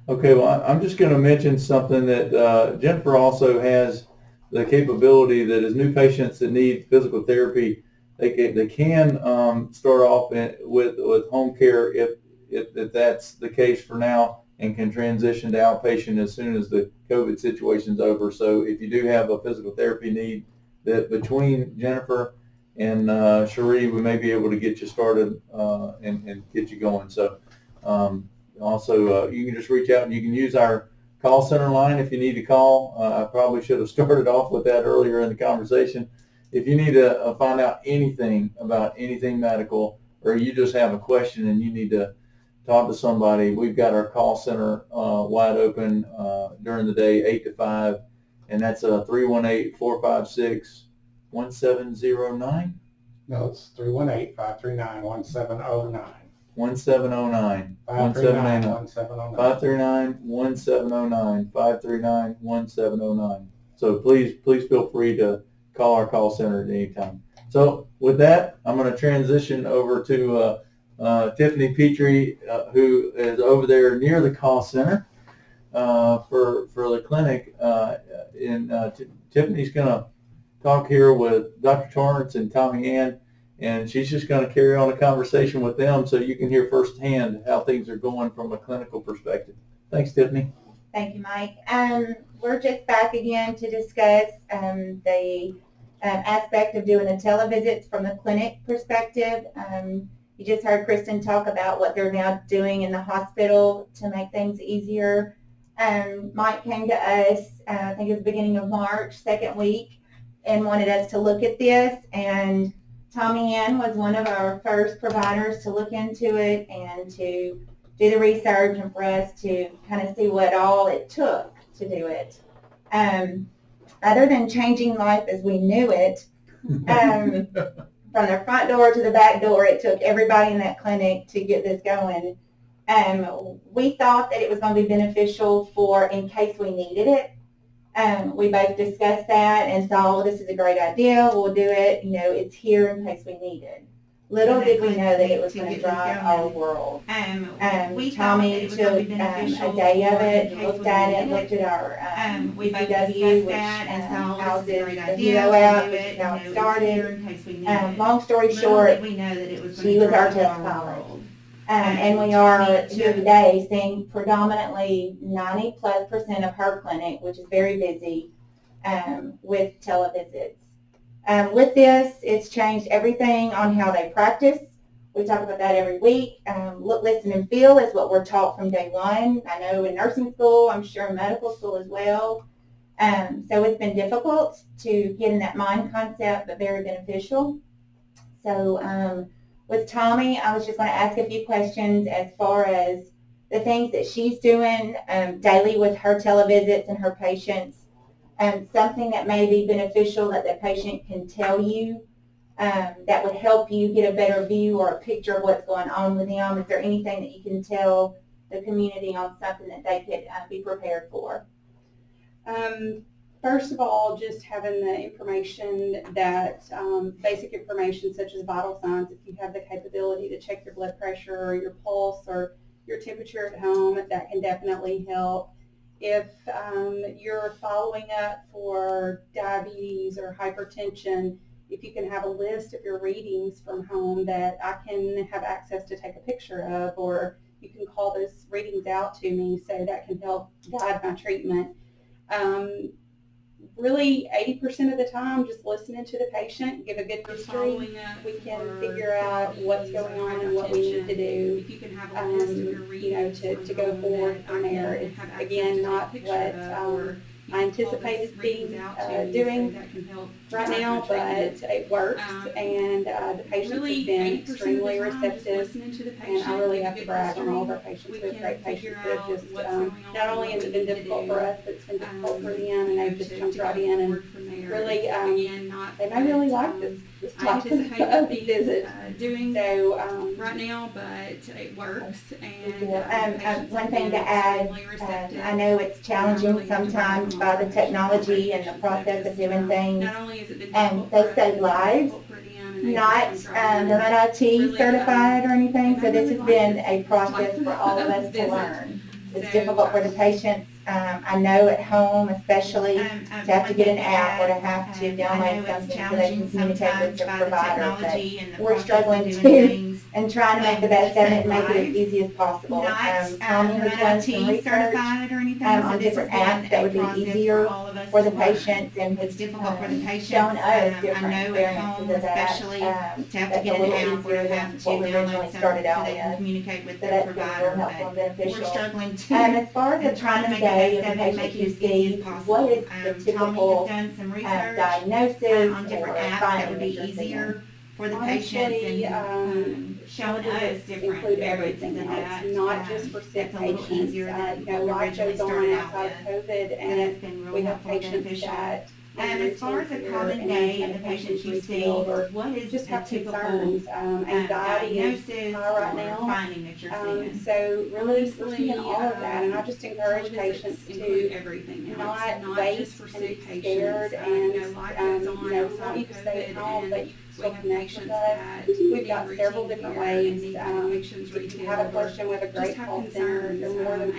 Okay, well, I'm just going to mention something that Jennifer also has the capability that as new patients that need physical therapy, they can start off with home care if that's the case for now, and can transition to outpatient as soon as the COVID situation's over. So if you do have a physical therapy need, that between Jennifer and Cherie, we may be able to get you started and get you going. So also you can just reach out and you can use our call center line if you need to call. I probably should have started off with that earlier in the conversation. If you need to find out anything about anything medical, or you just have a question and you need to talk to somebody, we've got our call center wide open during the day, 8 to 5, and that's 318-456-1709. No, it's 318-539-1709. 1709. 539-1709. 539-1709. So please feel free to call our call center at any time. So with that, I'm going to transition over to Tiffany Petrie, who is over there near the call center for the clinic. Tiffany's going to talk here with Dr. Torrance and Tommy Ann, and she's just going to carry on a conversation with them so you can hear firsthand how things are going from a clinical perspective. Thanks, Tiffany. Thank you, Mike. We're just back again to discuss the aspect of doing the televisits from the clinic perspective. You just heard Kristen talk about what they're now doing in the hospital to make things easier. Mike came to us, I think it was the beginning of March, second week, and wanted us to look at this, and Tommy Ann was one of our first providers to look into it and to do the research and for us to kind of see what all it took to do it. Other than changing life as we knew it, From the front door to the back door, it took everybody in that clinic to get this going. We thought that it was going to be beneficial for in case we needed it. We both discussed that and saw, this is a great idea, we'll do it, it's here in case we need it. Little did we know that it was going to drive our world. Tommy took a day of it, looked at it, looked at our BCW, which houses the Hero app, which is how it started. Long story short, she was our test pilot. And we are here today seeing predominantly 90+% of her clinic, which is very busy, with televisits. With this, it's changed everything on how they practice. We talk about that every week. Look, listen, and feel is what we're taught from day one. I know in nursing school, I'm sure in medical school as well. So it's been difficult to get in that mind concept, but very beneficial. So with Tommy, I was just going to ask a few questions as far as the things that she's doing daily with her televisits and her patients. Something that may be beneficial that the patient can tell you that would help you get a better view or a picture of what's going on with them. Is there anything that you can tell the community on something that they could be prepared for? First of all, just having the information that, basic information such as vital signs, if you have the capability to check your blood pressure or your pulse or your temperature at home, that can definitely help. If you're following up for diabetes or hypertension, if you can have a list of your readings from home that I can have access to take a picture of, or you can call those readings out to me, so that can help guide my treatment. Really, 80% of the time, just listening to the patient, give a good history, we can figure out what's going on and what we need to do, to go forward from there. It's, again, not what I anticipated being doing right now, but it works, and the patients have been extremely receptive, and I really have to brag on all of our patients. We have great patients that have just, not only has it been difficult for us, but it's been difficult for them, and they've just jumped right in, and really, they may really like this type of visit. So, right now, but it works. And one thing to add, I know it's challenging sometimes by the technology and the process of doing things. They save lives. They're not IT certified or anything, so this has been a process for all of us to learn. It's difficult for the patients. I know at home, especially, to have to get an app or to have to download something so they can communicate with their provider. But we're struggling too and trying to make the best of it and make it as easy as possible. Tommy has done some research on different apps that would be easier for the patients, and it's difficult for the patients. Shown us different experiences of that. To have to get an app or have to download something so they can communicate with their provider. But we're struggling too. As far as the time of day, of the patient you see, what is the typical diagnosis on different apps that would be easier for the patients, and showing us different include everything else, not just for sick patients. Life goes on outside of COVID, and we have patients that as far as a common day of the patients you see, what is just have typical concerns? Anxiety is high right now. Finding that you're seeing? So really, we're seeing all of that, and I just encourage patients to everything not wait and be scared, and we want you to stay at home, but you still connect with us. We've got several different ways. If you have a question with a great call center, they're more than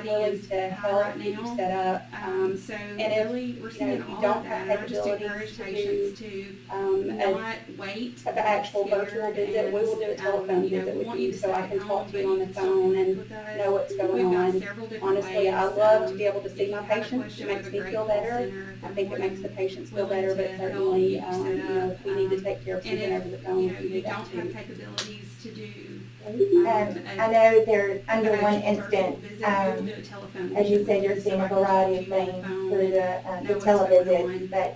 willing to help get you set up. And if you don't have capabilities to not wait an actual virtual visit, we will do a telephone visit with you, so I can talk to you on the phone and know what's going on. Honestly, I love to be able to see my patients. It makes me feel better. I think it makes the patients feel better, but certainly, if we need to take care of something over the phone, we can do that too. Have capabilities to do I know they're under one instance, as you said, you're seeing a variety of things through the televisit, but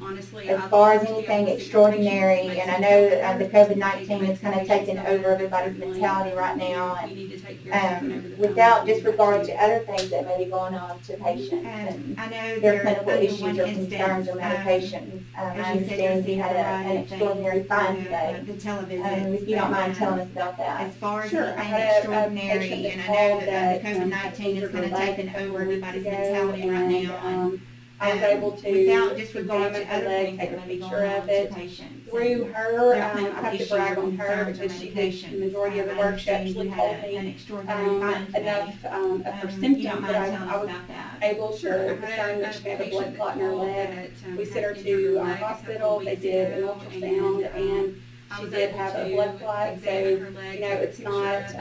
honestly, as far as anything extraordinary, and I know the COVID-19 is kind of taking over everybody's mentality right now, and without disregard to other things that may be going on to patients and I know their clinical issues or concerns or medications. I understand you had an extraordinary find today. The television. If you don't mind telling us about that. As far as Sure. anything extraordinary, and I know that COVID-19 is kind of taking over everybody's mentality right now, I was able to without disregard to examine other her leg, things take that a may be picture going on of to it. patients. Through her, Their I clinical have to issues brag or on her concerns or because she did medications. the majority of the I work. She understand actually you told had me an extraordinary find today. enough of her You symptoms don't mind that telling I us was about that? able to discern that she had a blood clot in her leg. We sent her to our hospital. They did an ultrasound, and she did have a blood clot. So, you know, it's not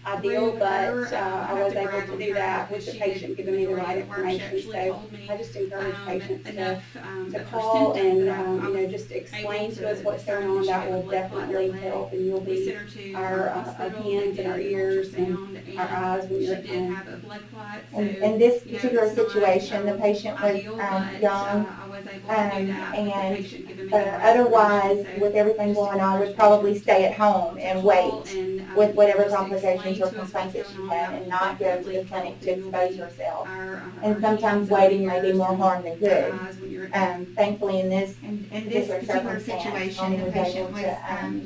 ideal, but I was able to do that with the patient giving me the right information. So I just encourage patients to call and, you know, just explain to us what's going on. That will definitely help, and you'll be our hands and our ears and our eyes when you're at home. In this particular situation, the patient was young, and otherwise, with everything going on, would probably stay at home and wait with whatever complications or complaints that she had, and not go to the clinic to expose herself. And sometimes waiting may do more harm than good. Thankfully, in this particular situation, the patient was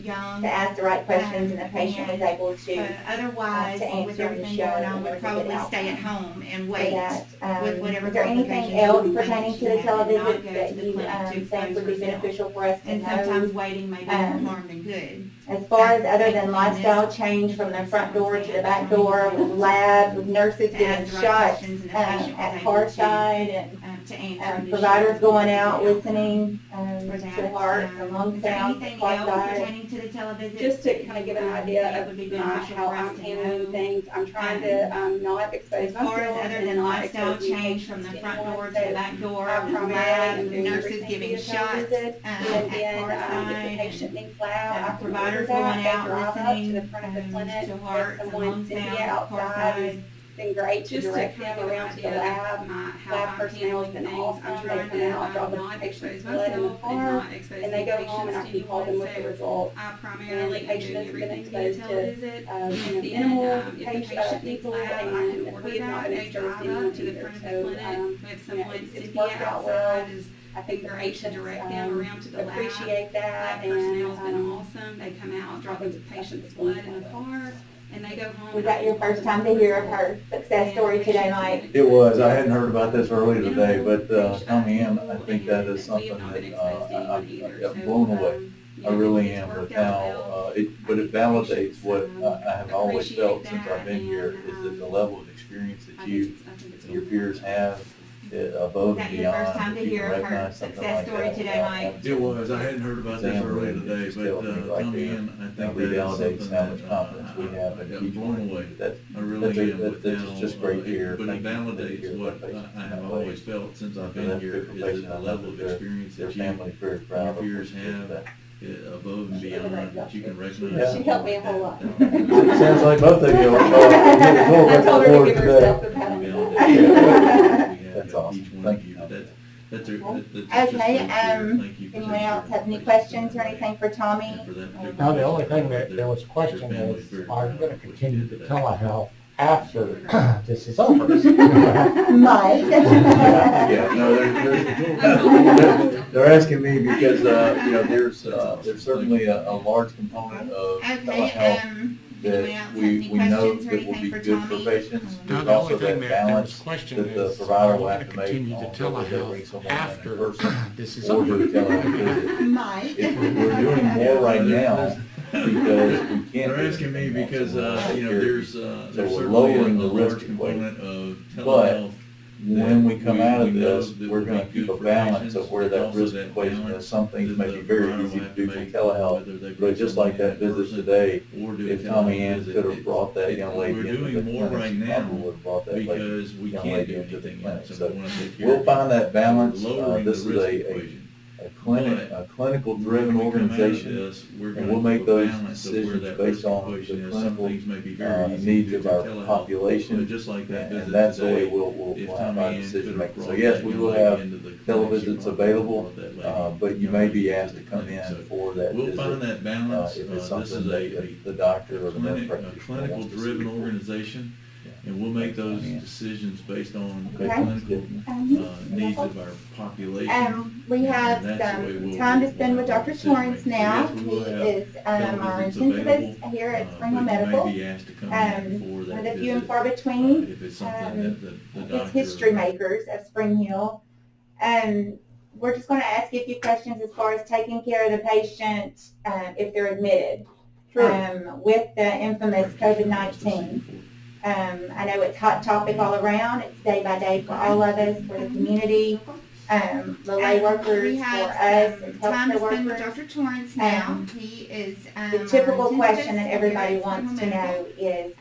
young. to ask the right questions, and the patient was able to Otherwise, with everything going on, would probably stay at home and wait with whatever Is there anything else pertaining to the television that you think would be beneficial for us to And know? sometimes waiting may do more harm than good. As far as other than lifestyle change from the front door to the back door, with labs, with nurses getting shots at Carside, and to answer providers going out listening to heart and lung sounds at anything else Carside. pertaining to the television? Just to kind of give an idea of how I'm handling things, I'm trying to not expose As far as myself other and than not lifestyle expose change patients from the to front anyone. door to the back door, I with primarily labs, am doing nurses everything giving via shots televisit, at and then Carside, if the patient needs lab, I can providers order that. going They out drive up listening to the front of the clinic, to if hearts and someone lung Cynthia sounds, outside Carside. has been great to Just to direct kind them of around to the lab. Lab personnel has been awesome. They come out, draw the patient's blood in the car, and they go home, and I can call them with the result. I And primarily the am patient doing has been everything via exposed to televisit. animals, If the patient needs people, lab, and I can order we have not that. been They exposed drive to anyone up to the either. front of the So, clinic. If someone, it's Cynthia worked out well. outside is I think the great to patients direct them around to the lab. appreciate that, Lab personnel's and been awesome. They come out, drop the patient's blood in the car, and they go home. Was that your first time to hear of her success story today, Mike? It was. I hadn't heard about this earlier today, but Tommy Ann, I think that is something that I'm blown away. I really am with how but it validates what I have always felt since I've been here, is that the level of experience that you and your peers have above and Was that your first beyond, time to if you hear can of her recognize something success like story that. today, Mike? It was. I hadn't heard about this Sam earlier really today, just but tells me right Tommy there. Ann, I Now think we that is validates something how much that confidence we have I in got each blown one. away. That's I really am with that's just great to hear. but it Thank you for validates hearing what that patient I have that way. always felt since I've And been that's here, good for is patients. that the I know level of their- experience their that you family's very proud your of peers them. have above and beyond, that you can recognize. Yeah. She helped me a whole lot. It sounds like both of you are I told her to give herself the today. That's awesome. Thank you. That's Okay, anyone else have any questions or anything for Tommy? Now, the only thing that there was a question is, are you going to continue the telehealth after this is over? Mike? Yeah, no, they're asking me because, there's certainly a large component of telehealth that we know that will be good for patients. Now, There's the also only thing that that there was balance a question that the is, provider are will you have going to to make continue on the whether they bring telehealth someone in after person this is or over? do a telehealth visit. Mike? We're doing more right now because we can't. They're asking me because, there's we're certainly lowering a the risk large equation. component of But telehealth. when we come out of we know this, that we're will gonna be keep good a for balance patients. of where that There's also risk that equation balance is. Some things that may the be very provider easy will to have do to through make, telehealth, whether they but bring just like someone that in visit person today, or do a if Tommy telehealth Ann visit. could have brought that young lady We're into the doing more clinic, right she now probably would have brought that because we young can't lady do into the anything clinic. else, and So we want to take care we'll of find that balance. lowering This the is risk a equation. a clinical driven organization, and we'll make those decisions based on the clinical needs of our population, and that's the way we'll have our decision making. So yes, we will have televisits available, but you may be asked to come in for that We'll visit, find that balance. if it's This something is that the doctor or the nurse a practitioner clinical wants to see. driven organization, and we'll make those decisions based on the Okay. clinical needs of our population. We have And that's the way some we'll- time to spend with we'll Dr. decision Torrance making. So now. yes, we He will have is our televisits intensivist available, here at Spring Hill but you Medical. may be asked to come in for that With a few and visit, far between. if it's something that the It's doctor. history makers at Spring Hill. We're just going to ask you a few questions as far as taking care of the patient if they're admitted with the infamous COVID-19. I know it's hot topic all around. It's day by day for all of us, for the community, the lay workers, We for have us, some as time to healthcare spend with workers. Dr. Torrance now. He is, The typical our question intensivist that everybody here at wants to Spring Hill know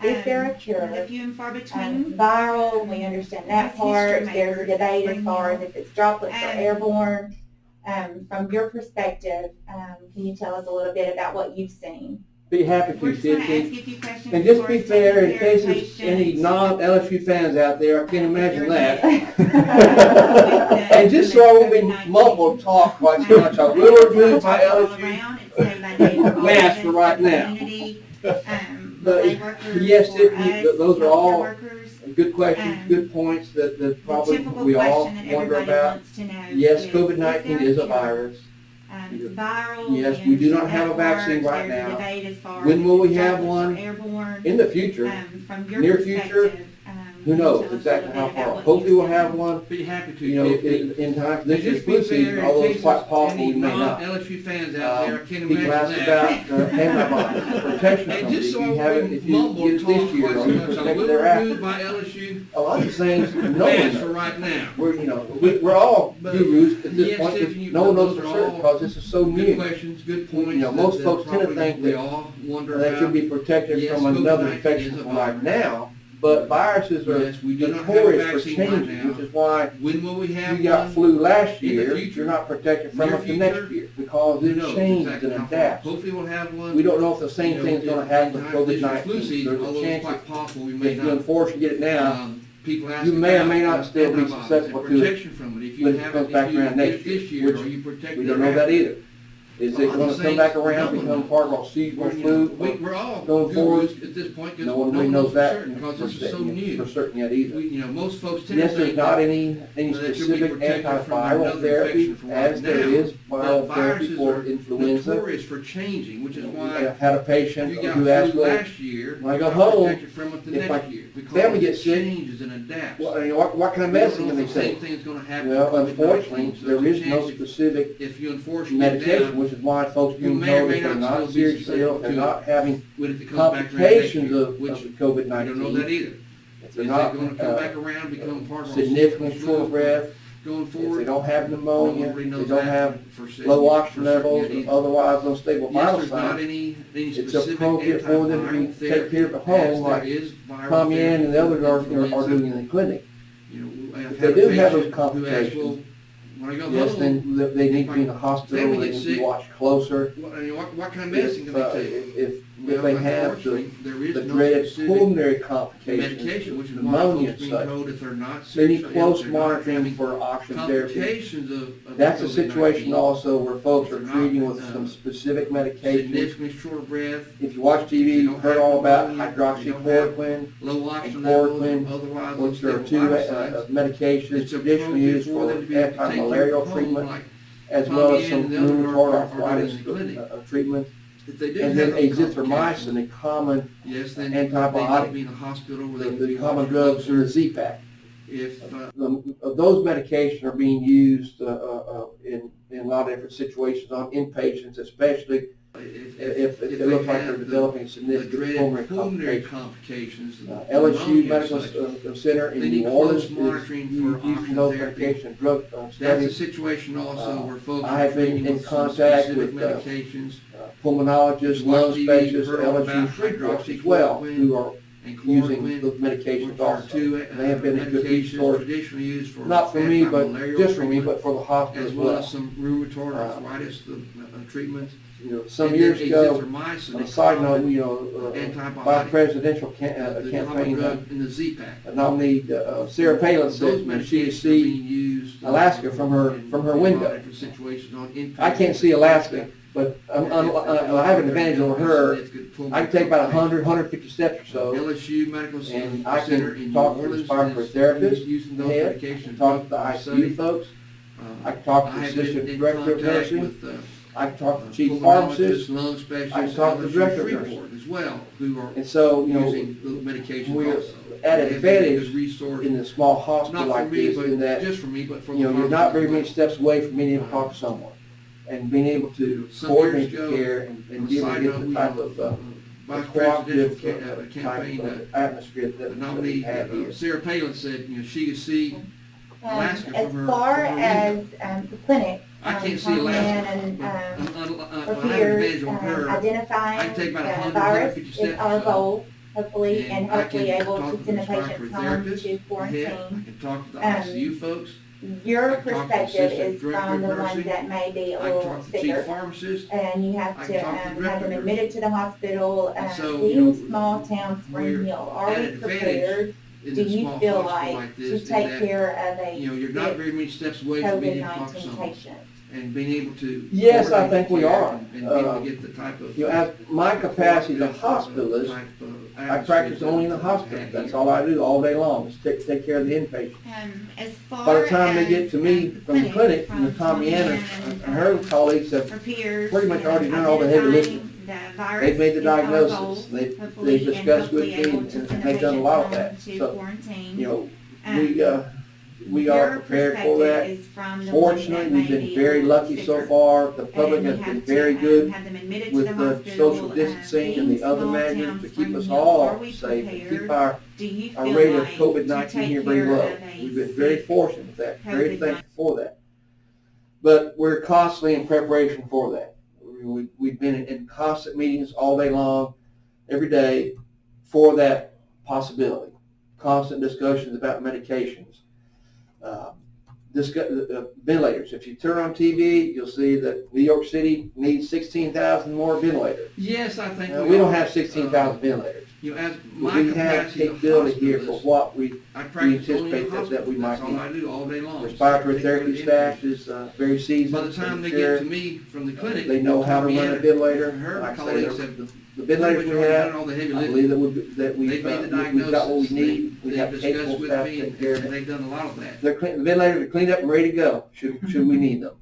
is there a cure? The few and far between. Viral, we understand that It's part. history There's a makers, debate as Spring far Hill. as if it's droplets or Um, airborne. From your perspective, can you tell us a little bit about what you've seen? Be happy We're to, just gonna ask Cynthia. you a few questions. And just as to be far as fair, taking in care of case there's any patients. non-LSU fans out there, I can't imagine that. And And just so I won't be mumbled talk quite so much, I will remove my LSU mask for right now. But yes, Tiffany, those are all good questions, good points that probably we all wonder about. Yes, COVID-19 is a virus. It's viral. Yes, we do not have a vaccine right now. When will we have one? In the future, From your near future, who knows exactly how far. Hopefully we'll have one, Be happy to. you know, in time for this year's flu season, although it's quite possible we may not. LSU fans out there, I can't People ask imagine that. about antibodies, protection And from it. just If so you I have it, wouldn't if you mumble get it talk this year, quite are so you much, I protected will thereafter? remove my LSU A lot of these things, no one mask for knows. right now. We're all But gurus at this yes, point, Tiffany, because no one knows those for are certain, all because this is so Good new. questions, good points. You know, most folks tend to probably think we that all wonder that about. you'll be protected Yes, from another COVID-19 infection is a from right virus. now, but viruses are Yes, we do not have a notorious for vaccine right changing, now. which is why When will we have you got one? flu last In the year, future? you're not protected from Near it the next future? year, because Who it knows changes exactly and how far. adapts. Hopefully we'll have one. We don't know if the same You know, thing's gonna if happen with in time for this year's COVID-19. flu season, There's a although chance it's quite possible we that may if you not. unfortunately get it now, People ask you may or about may not still be antibodies susceptible and to it protection from it. If you when it have comes it, back if you around get next it this year, year, which are you protected? we don't know that thereafter? either. Is A it lot of gonna these come things back no around, one become knows. part of our seasonal You know, flu? we're all going forward? gurus at this point because No no one one really knows knows for that certain because this is so for new. certain yet either. You know, most folks tend Yes, to there's think not that any that you'll be specific protected from antiviral another therapy infection from as right there now. is viral But therapy viruses for are influenza. notorious for changing, which is I why had a patient you got who asked, flu well, last year, when I you go got home, protected from it the if my next year because family it gets sick, changes and adapts. what kind of We don't medicine know can they if the same take? thing's gonna happen Well, with COVID-19, unfortunately, so there there's is a no chance specific if you unfortunately get medication, down which is why folks you being may or told may that they're not not still be seriously ill, they're susceptible not having when it comes back around next complications year, of which COVID-19. I don't know that either. If Is they're it not gonna come back around, become part of our significantly seasonal short flu breath, going if they forward? don't have No pneumonia, one really if they knows don't that have for certain- low for oxygen certain levels, yet or either. otherwise unstable Yes, vital there's not signs, any it's specific appropriate for them to be antiviral taken care of at therapy, home, as like there is viral Tommy Ann therapy and the others for are influenza. doing in the clinic. You know, I've If had they a do have those patient who asked, complications, well, when I go yes, home, then they need to be in the hospital, family they gets need to be sick, watched closer. what kind of medicine can they take? If they have Unfortunately, there is the no dreaded specific pulmonary complications, medication, which is why pneumonia folks and being such, told if they're not they need seriously ill, close they're not monitoring having for oxygen therapy. complications of That's a COVID-19, situation also where folks are They're not, treating with some specific medications. significantly short breath, If you watch TV, They you've don't heard have all about pneumonia, they don't hydroxychloroquine, low oxygen and levels, chloroquine, otherwise which are unstable two vital signs. medications It's traditionally appropriate used for for them to be able to take care anti-malarial of home, treatment, like as well Tommy as some and the other rheumatoid are arthritis doing in the clinic. treatment. If they do And have then those azithromycin, complications, a common yes, then they need to antibiotic, be in the hospital where they can the be common watched drugs closer. are Z-Pak. If, Those medications are being used in a lot of different situations on inpatients, especially if it they looks like have they're the developing significant dreaded pulmonary complications, LSU pneumonia Medical and such, Center in they need New Orleans close is monitoring for using oxygen those therapy. medication drug That's a studies. situation also where folks I are have been treating in with some contact specific with, medications. Pulmonologists, Watch lung TV, specialists, heard all LSU about Freeport as well, hydroxychloroquine who are and using chloroquine, those medications which are also. two They have been a good medications resource, traditionally used for not for me, but antimalarial just for me, treatment, but for the hospital as as well well. as some rheumatoid arthritis treatment. You know, some And years then ago, azithromycin, on a a side note, common you know, by antibiotic, presidential the campaign, common drug in the Z-Pack. nominee Sarah Palin Those said when she medications could are see being used Alaska from her in from her a lot window. of different situations on inpatient. I can't see Alaska, but I have an advantage over her. I can take about 100, 150 steps or so, LSU Medical and I Center can in talk New to the Orleans respiratory is therapist, using those head, I medications. can talk to the ICU folks, I can talk to the I have been assistant in director of contact nursing, with I can talk to the chief pulmonologists, pharmacist, lung specialists, I can talk to the LSU director of Freeport nursing. as well, who are And so, you know, using the medications we're also. at an They have been a advantage good resource, in a small hospital not for like me, this, but in that, just for me, but for the you know, you're not hospital very as many well. steps away from being able to talk to someone and being able to Some coordinate years ago, your care and on a be able to side get note, the we, type of vice cooperative presidential type campaign, of atmosphere the that nominee, we have here. Sarah Palin said, you know, she could see Alaska As from her. far from her as window. the clinic, I can't see coming in Alaska. and Well, I have an prepares, advantage on her. identifying I can take about the 100, virus 150 is steps our or so. goal, hopefully, and And I hopefully can able talk to to send the the patient respiratory home therapist, to head, I quarantine. can talk to the Um, ICU folks, Your I can talk to the perspective assistant is director from of the ones nursing. that may be a I can little talk to the chief sicker, pharmacist, and you have I to can talk to the have director them of admitted to the hospital. And so, you Being know, small town Spring we're Hill, are at we an advantage prepared? in Do the you small feel hospital like like to this, in take that, care of a you know, you're not very many steps away from being able to talk to COVID-19 someone. patient? And being able to. Yes, I coordinate think we care are. And being able to get the type of. You know, as my capacity as a hospitalist, type of I atmosphere practice only in the that hospital. we have That's here. all I do all day long, is take care of the inpatient. As far By the time they as, get to me from the clinic, from Tommy Ann and her colleagues have prepares, pretty much already done all the heavy lifting. They've made the diagnosis, they've discussed with me, and they've done a lot of that. So, you know, we are prepared for that. Fortunately, we've been very lucky so far. The public has been very good with the social distancing and the other measures to keep us all safe and keep our rate of COVID-19 here very low. We've been very fortunate with that, very thankful for that. But we're constantly in preparation for that. We've been in constant meetings all day long, every day, for that possibility. Constant discussions about medications. Ventilators. If you turn on TV, you'll see that New York City needs 16,000 more ventilators. Yes, I think We don't have 16,000 ventilators. You know, as But my we have capacity as a capability here for hospitalist, what we I practice only in anticipate hospitals. that we might That's all I need. do all day long. Respiratory Take care of therapy the staff inpatients. is very seasoned. By the time I'm they sure get to me from the clinic, they know how to Tommy run a Ann, ventilator. her Like I say, colleagues have the ventilators pretty we much already have, done all the heavy I lifting. believe that They've made the we've diagnosis. got what we need. We They've have discussed capable with staff to me, take care of and it. they've done a lot of that. The ventilators are cleaned up and ready to go, should we need them.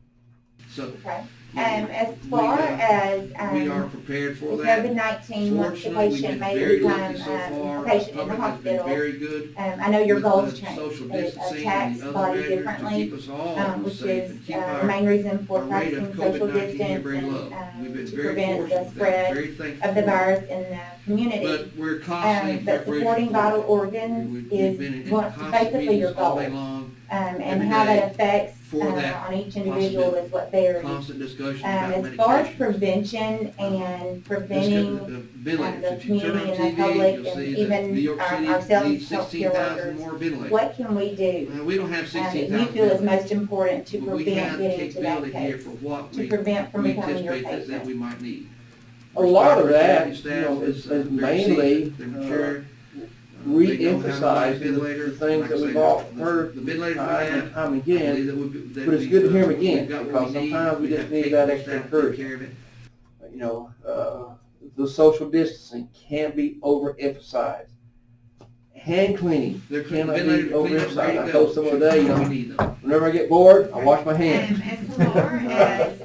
So, Okay. As far as we are prepared for the that. COVID-19, once the Fortunately, we've patient been may very become lucky so far. a patient in the Public has been hospital, very good. I know your with goals the change. social It distancing attacks and the other body measures to differently, keep us all which safe is and keep the our main reason for rate of practicing social COVID-19 here distance very low. We've been to very prevent fortunate the with that, spread very thankful of the for that. virus in the community. But we're constantly in But preparation supporting for vital that. organs We've is been in basically constant your meetings all goal. day long, And every how day that affects for that on each individual possibility. is what varies. constant discussion about As far as medication. prevention and preventing Ventilators. the If you turn on community and the TV, public you'll and see that even New York City ourselves needs as healthcare 16,000 workers, more ventilators. what can we do We don't have that 16,000 you feel is ventilators. most important to But we prevent have the getting to that capability here case, for what to we prevent from becoming your anticipate that patient? we might need. A lot of Respiratory that, staff is very mainly seasoned, they're mature. re-emphasize the things that we've all heard The ventilators we time and have, time I again. believe that but it's we've, good to hear 'em we've again, got what because we need. sometimes we We just have need that capable extra staff to take encouragement. care of it. You know, the social distancing can't be overemphasized. Hand cleaning They're cannot be ventilators are cleaned up, overemphasized. ready I to told go. someone today, you We know, need them. whenever I get bored, I wash my hands. As far as,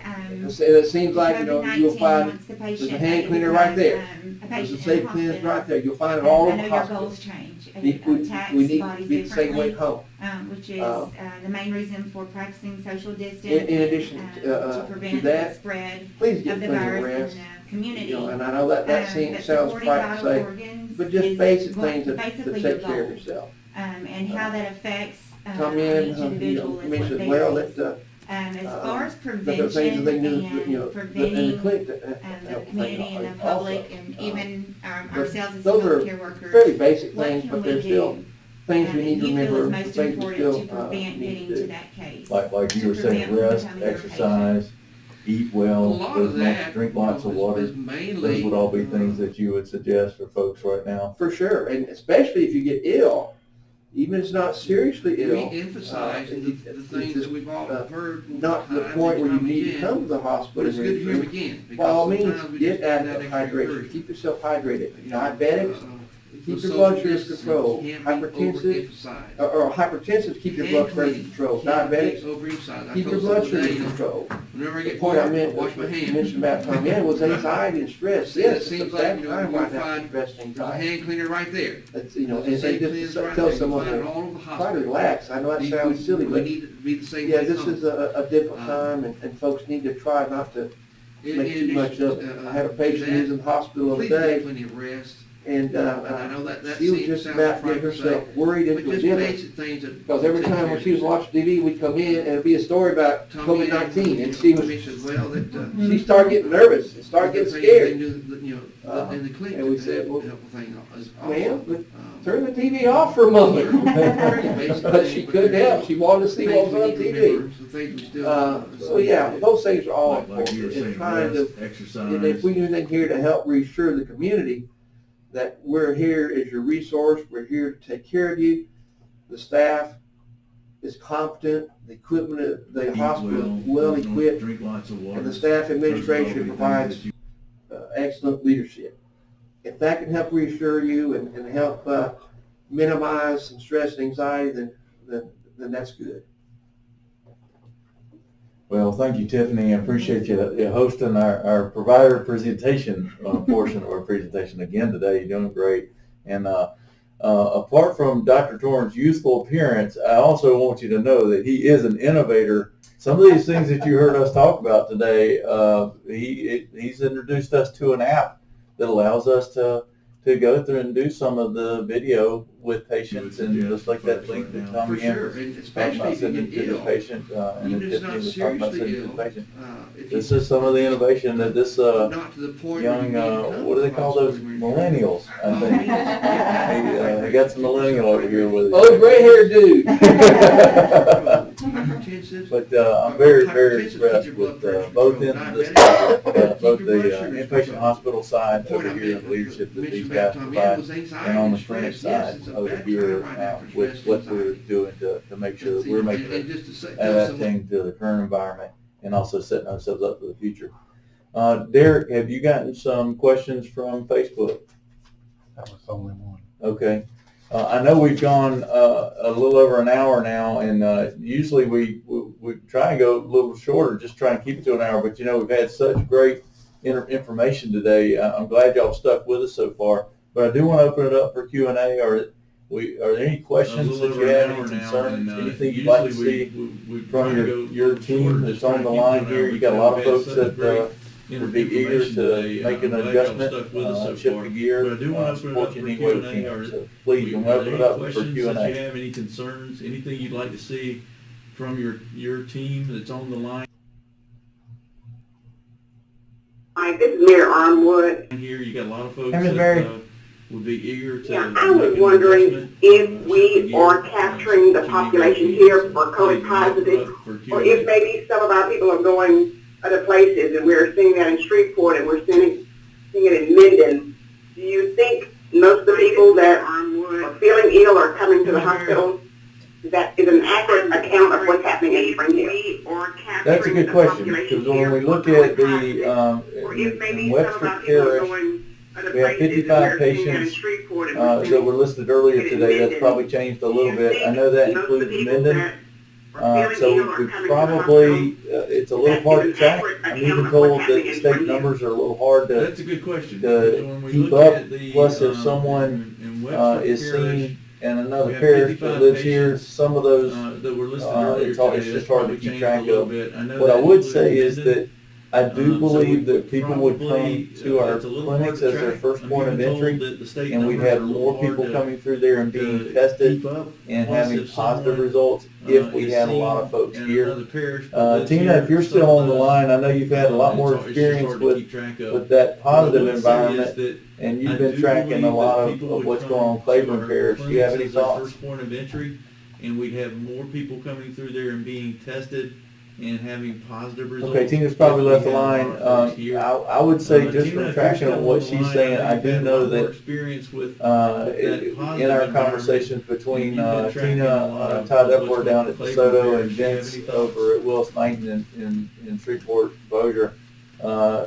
It seems like, you know, you'll COVID-19, find once the there's a patient hand may cleaner right there. become, a There's a patient safe in the cleanse hospital, right there. You'll find it all I over know the your hospital. goals change. We It attacks need to bodies be the same way differently, at home. which is Um, the main reason for practicing social distance. In addition to to prevent that, the spread please get of the plenty of virus rest. in the community. You know, and I know that But sounds supporting trite to vital say, organs but just is basic what- things to basically take your care of goal. yourself. And how that affects Tommy each Ann, individual is what mentioned as well varies. that As far as But there are things prevention that they do, and in the preventing clinic the community and the public and even ourselves as those are healthcare workers, fairly basic what things, can but we they're still do things we need to you feel remember, is most things we important still to prevent need getting to to do. that case? Like you To were saying, prevent from rest, becoming their exercise, eat A well, lot of that, drink lots of water. is mainly. Those would all be things that you would suggest for folks right now. For sure, and especially if you get ill, even if it's not seriously ill. Re-emphasize the things that we've all heard. Not to the time point and where you time need to again, come to the hospital. But it's good to hear them and again. by all because means, sometimes we get just need that adequate extra hydration. encouragement. Keep yourself hydrated. You know, Diabetics, keep your social blood sugar distancing controlled. can't be Hypertensive, overemphasized. or hypertensive, keep your Hand blood pressure cleaning controlled. can't be Diabetics, overemphasized. I keep your told blood someone sugar today, you know, controlled. whenever I The get point I bored, I meant, wash my hands. mentioned about coming in was anxiety and stress. See, Yes, it it's a seems bad like, you know, time you'll right now for find stress and there's a anxiety. hand cleaner right there. That's, you know, There's and a they cleaners just right tell there. You someone find it to all over the try to hospital. relax. I know that sounds silly, We but need to be the same yeah, way this home. is a difficult time, and folks need to try not to make too much of it. I had a patient who's in the hospital Please today, get plenty of rest. and I know that she was seems- just sounds about to get trite to herself say, worried But into a just dinner. basic things that. Because every take time care when of she was yourself. watching TV, we'd come in and it'd be a story about Tommy had, COVID-19, and she was, mentioned, well, that, she started getting nervous and started getting scared. You know, in the clinic. And we that said, well, helpful thing is Well, also, turn the TV off for a moment. basic But things, she but couldn't there's help, she wanted to see what things was we on need to TV. remember, some things we still. So yeah, those things are all Like you were important, saying, and trying to, rest, exercise. and if we do anything here to help reassure the community that we're here as your resource, we're here to take care of you, the staff is competent, the equipment at the Eat hospital is well don't equipped, Drink lots of water. and the staff Those would all be administration things provides that you- excellent leadership. If that can help reassure you and help minimize some stress and anxiety, then that's good. Well, thank you, Tiffany. I appreciate you hosting our provider presentation portion of our presentation again today. You're doing great. And apart from Dr. Torrance' youthful appearance, I also want you to know that he is an innovator. Some of these things that you heard us talk about today, he's introduced us to an app that allows us to go through and do some of the video with patients, and just like that link that For Tommy sure, Anderson and talking especially about if you sending get to the ill, patient, and even if it's Tiffany not was talking about seriously sending to ill, the patient. if This you, is some of the innovation that this not to the point where you young, need to come what do to they the call hospital those, when you're- millennials, I think. They got some millennial over here with us. Oh, gray-haired dude. Hypertensive. But I'm very, very Hypertensive, keep impressed your blood with pressure both controlled. ends of this, Diabetic, both keep the your blood sugar inpatient controlled. hospital side The point over I here, made- the leadership that mentioned these about guys Tommy provide, was anxiety and on the and clinic stress. Yes, side it's a over bad here time right now for with stress what and we're anxiety. doing to make sure that we're making And it just to say, tell someone, adapting to the current environment and also setting ourselves up for the future. Derek, have you gotten some questions from Facebook? That was the only one. Okay. I know we've gone a little over an hour now, and usually we try and go a little shorter, just try and keep it to an hour. But you know, we've had such great information today. I'm glad y'all stuck with us so far. But I do want to open it up for Q&A. Are there any questions that you have, any concerns, anything you'd like to see from your team that's on the line here? You got a lot of folks that would be eager to make an adjustment, shift the gear, But I do want to open it up support you for any way we Q&A. can. Are So please, we'll open it there up any for questions that you Q&A. have, any concerns, anything you'd like to see from your team that's on the line Hi, this is Mayor Armwood. here? You got a lot of folks Hey, Ms. that Mary. would be eager to. Yeah, I was wondering if we are capturing the population here for COVID positive, or if maybe some of our people are going other places, and we're seeing that in Shreveport, and we're seeing it in Minden. Do you think most of the people that are feeling ill are coming to the hospital? That is an accurate account of what's happening in Spring Hill. That's a good question, because when we look at the, in Webster Parish, we have 55 patients that were listed earlier today. That's probably changed a little bit. I know that includes Minden. So we probably, it's a little hard to track. I'm even told that the state numbers are a little hard That's a good question. to keep up. Plus, if someone is seen in another parish that lives here, some of those, that were listed earlier it's today, just that's hard to probably keep changed track a little of. bit. I know What I that would includes say is Minden. that I do So believe we that people would probably, come to our it's a little hard clinics to as their track. first I'm point of even told entry, that the state and we'd numbers have are a little more hard people to- coming through there and to being tested keep up. and Plus, having if positive someone, results if we is had a lot seen of folks in here. another parish that lives Tina, here, if you're some still of on the those, line, I know you've had a lot more it's just experience hard to with keep track of. that positive What I would say is environment, that and I you've been do tracking a believe lot that of people would what's come going on in to Claiborne our Parish. Do you have any clinics as their thoughts? first point of entry, and we'd have more people coming through there and being tested and having positive results. Okay, Tina's probably if we left the had line. our folks here. I would say just Tina, from if you're tracking still on on what the she's line, saying, I you've do had a know lot more that experience with in that positive our environment, conversations between and you've been tracking Tina, a lot of Todd what's Epler going down on at in Claiborne DeSoto and Parish. Do you have Vince any thoughts? over at Willis Knighton in Shreveport, Bossier.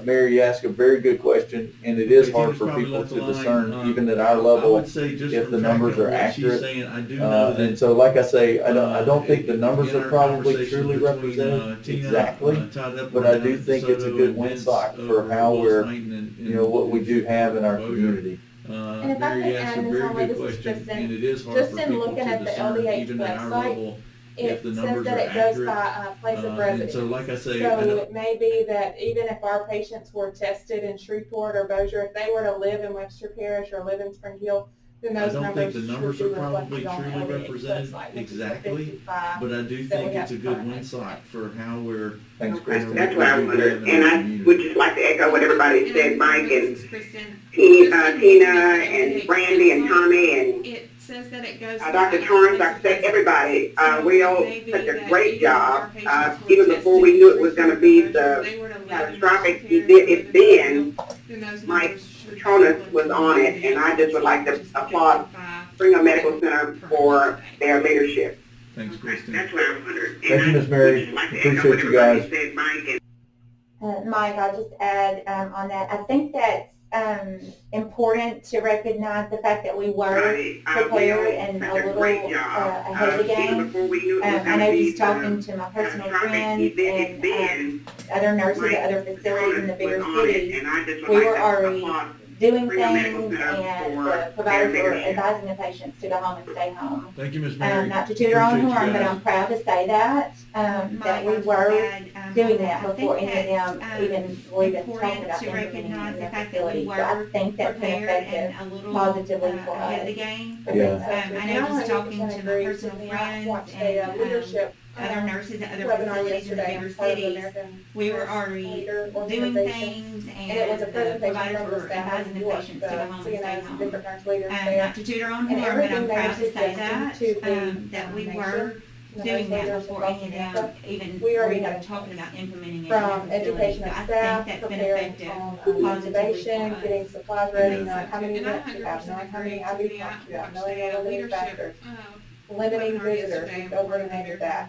Mary, you asked a very good question, and it is Okay, hard Tina's for probably people left to the line. discern, even at our I level, would say just if from the tracking numbers are what she's accurate. saying, I do know that And so, like I say, I don't think the numbers in are our probably conversation truly between, represented Tina, exactly, Todd Epler but I down do at think it's a DeSoto good and Vince insight for over at how Willis we're, Knighton and you know, what we do have in our Bossier. community. And if I Mary could asked add, a Ms. very Harwood, good this is question, Kristen. and it is hard Just for in people looking to at the discern, LDH even at our website, level, it if the says numbers that are it goes accurate. by place of And residence. so, like I say, So I don't- it may be that even if our patients were tested in Shreveport or Bossier, if they were to live in Webster Parish or live in Spring Hill, then I those don't think numbers the should numbers be are probably reflected on the truly LDH represented website, which is the exactly, 55 but I do that we think have it's a good currently. insight for how we're. Thanks, Okay, Kristen. that's what I wondered, and I would just like to echo what everybody said, Mike and Kristen. Tina and Brandy and Tommy and It says that it goes. Dr. Torrance, Dr. State, everybody. We all such a great job, even before we knew it was going to be the catastrophic event it's been. Mike Petronas was on it, and I just would like to applaud Spring Medical Center for their leadership. Thanks, Kristen. That's what I wondered. Thank you, Ms. Mary. Appreciate you guys. Mike, I'll just add on that. I think that's important to recognize the fact that we were prepared and a little ahead of the game. I know just talking to my personal friends and other nurses at other facilities in the bigger cities, we were already doing things, and the providers were advising the patients to go home and stay home. Thank you, Ms. Mary. Not to toot our own Appreciate you horn, but guys. I'm proud to say that we were doing that before any of them even were even talking about implementing it in their facility. So I think that's been effective positively for us. Ahead of the game. Yeah. I know just talking to my personal friends and leadership other nurses at other webinar facilities in the yesterday, bigger part of the cities, American we were already Leader doing Organization. things, And it was a and the presentation providers from the were staff advising in the New York, patients to go home and stay CNAs, home. different nurse leaders there. Not to toot our own And horn, but I'm everything they proud were to say that, suggesting to that we make were sure the doing nurse that leaders before across any of America, them even we were already even had talking about implementing it from in our facility. education So of I staff, think that's been preparing effective on positively intubation, for getting us. supplies ready, Yeah. knowing how many And I units you have, 100% knowing how many agree. IV Tiffany, pumps you I have, knowing watched all the the leadership, factors, limiting visitors, we've overnighted that.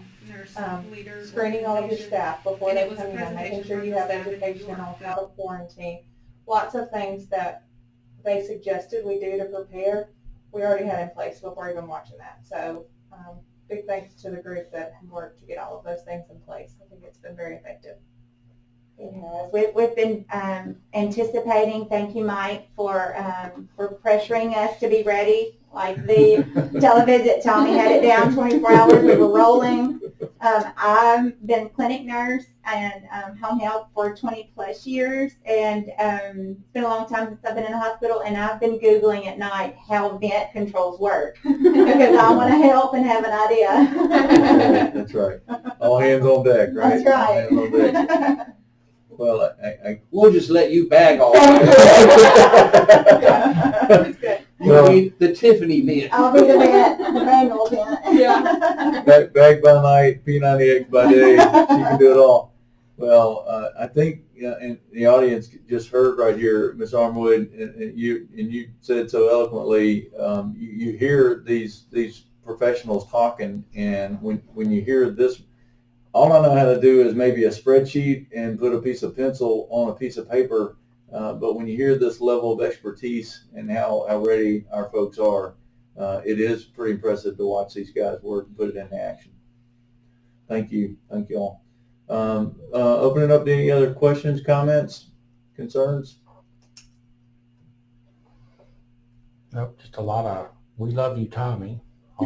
Screening all of your staff before And they it was a come in, making presentation sure from you the have staff in New education York on how to quarantine. Lots of things that they suggested we do to prepare, we already had in place before even watching that. So, big thanks to the group that worked to get all of those things in place. I think it's been very effective. It has. We've been anticipating. Thank you, Mike, for pressuring us to be ready. Like the televisit, Tommy had it down 24 hours. We were rolling. I've been clinic nurse and home health for 20 plus years, and it's been a long time since I've been in the hospital. And I've been Googling at night how vent controls work because I want to help and have an idea. That's right. All hands on deck, right? That's right. All hands on deck. Well, We'll just let you bag all Well, You'll be the Tiffany vent. I'll be the vent, the manual vent. Yeah. bag by night, P90X by day. She can do it all. Well, I think and the audience just heard right here, Ms. Armwood, and you said so eloquently. You hear these professionals talking, and when you hear this, all I know how to do is maybe a spreadsheet and put a piece of pencil on a piece of paper. But when you hear this level of expertise and how ready our folks are, it is pretty impressive to watch these guys work and put it into action. Thank you all. Opening up to any other questions, comments, concerns? Nope, just a lot of, we love you, Tommy. I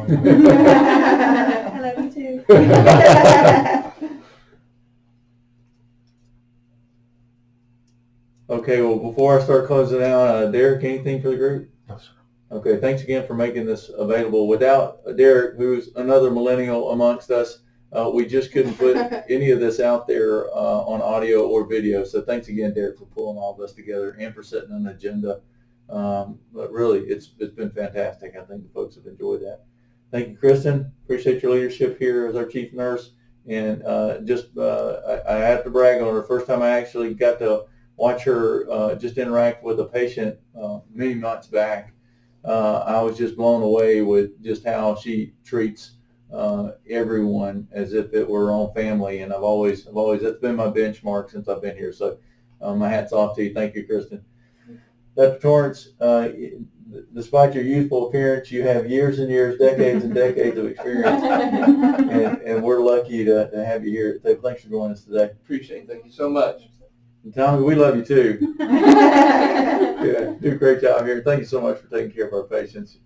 love you too. Okay, well, before I start closing out, Derek, anything for the group? No, sir. Okay, thanks again for making this available. Without Derek, who's another millennial amongst us, we just couldn't put any of this out there on audio or video. So thanks again, Derek, for pulling all this together and for setting an agenda. But really, it's been fantastic. I think the folks have enjoyed that. Thank you, Kristen. Appreciate your leadership here as our chief nurse. And I have to brag on her. First time I actually got to watch her just interact with a patient many months back. I was just blown away with just how she treats everyone as if it were her own family, and I've always that's been my benchmark since I've been here. So my hat's off to you. Thank you, Kristen. Dr. Torrance, despite your youthful appearance, you have years and years, decades and decades of experience, and we're lucky to have you here. So thanks for joining us today. Appreciate it. Thank you so much. And Tommy, we love you too. Yeah, do a great job here. Thank you so much for taking care of our patients.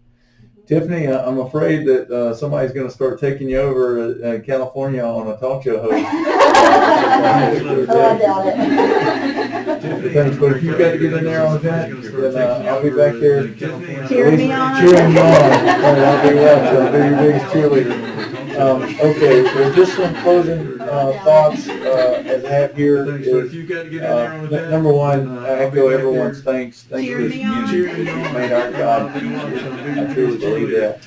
Tiffany, I'm afraid that somebody's going to start taking you over California on a talk show host. I doubt it. Thanks, but if you've got to get in there on that, then I'll be back there. Cheering me on. Cheering you on. I'll be watching. I'll be your biggest cheerleader. Okay, so just some closing thoughts as I have here. Thanks, but if you've got to get in there on that. Number one, I echo everyone's thanks. Thanks for Cheering me on. you made our job. I truly believe that.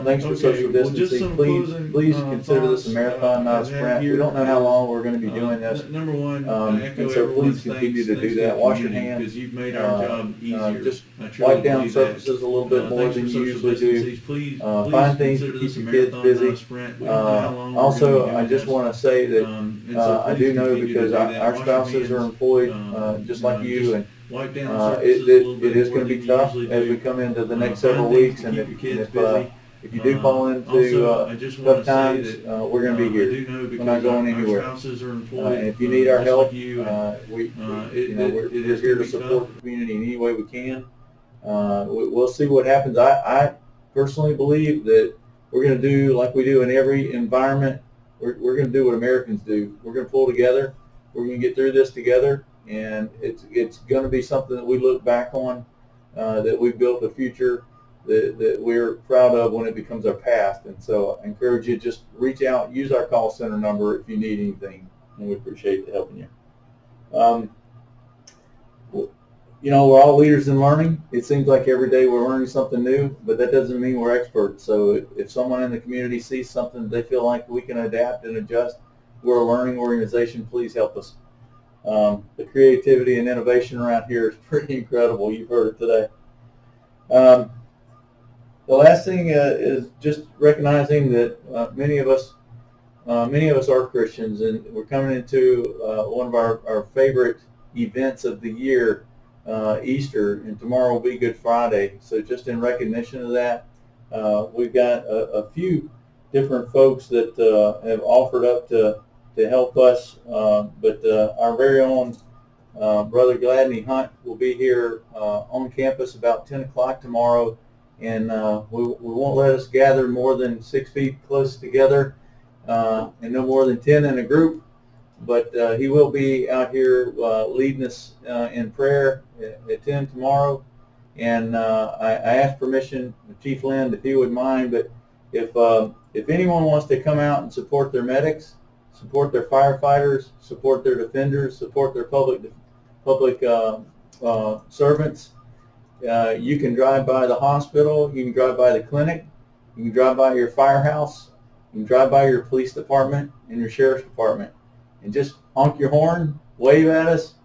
Thanks for social distancing. Please consider this a marathon, not a sprint. We don't know how long we're going to be doing this. Number one, and so please continue to do that. Wash your hands. Because you've made our job easier. Just wipe down surfaces a little bit more than you usually do. Find things to keep your kids busy. Also, I just want to say that I do know because our spouses are employed just like you, and it is going to be tough as we come into the next several weeks, and if you do fall into tough times, we're going to be here. We're not going anywhere. And if you need our help, we're here to support the community in any way we can. We'll see what happens. I personally believe that we're going to do like we do in every environment. We're going to do what Americans do. We're going to pull together. We're going to get through this together, and it's going to be something that we look back on, that we built a future that we're proud of when it becomes our past. And so I encourage you, just reach out, use our call center number if you need anything, and we appreciate helping you. We're all leaders in learning. It seems like every day we're learning something new, but that doesn't mean we're experts. So if someone in the community sees something they feel like we can adapt and adjust, we're a learning organization. Please help us. The creativity and innovation around here is pretty incredible. You've heard it today. The last thing is just recognizing that many of us are Christians, and we're coming into one of our favorite events of the year, Easter, and tomorrow will be Good Friday. So just in recognition of that, we've got a few different folks that have offered up to help us, but our very own Brother Gladney Hunt will be here on campus about 10 o'clock tomorrow, and we won't let us gather more than 6 feet close together and no more than 10 in a group, but he will be out here leading us in prayer at 10 tomorrow. And I asked permission, Chief Lynn, if he would mind, but if anyone wants to come out and support their medics, support their firefighters, support their defenders, support their public servants, you can drive by the hospital, you can drive by the clinic, you can drive by your firehouse, you can drive by your police department and your sheriff's department, and just honk your horn, wave at us.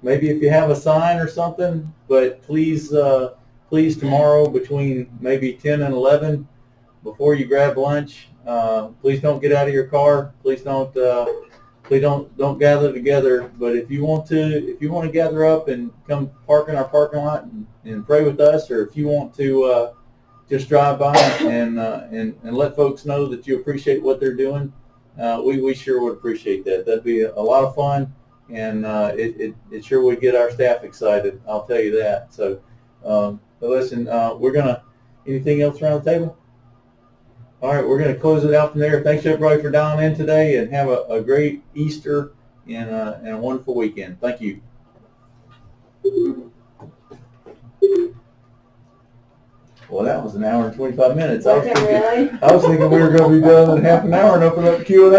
Maybe if you have a sign or something, but please tomorrow between maybe 10 and 11, before you grab lunch, please don't get out of your car. Please don't gather together. But if you want to gather up and come park in our parking lot and pray with us, or if you want to just drive by and let folks know that you appreciate what they're doing, we sure would appreciate that. That'd be a lot of fun, and it sure would get our staff excited. I'll tell you that. So, listen, anything else around the table? All right, we're going to close it out from there. Thanks everybody for dialing in today, and have a great Easter and a wonderful weekend. Thank you. Well, that was an hour and 25 minutes. Was it really? I was thinking we were going to be done in half an hour and open up the Q&A.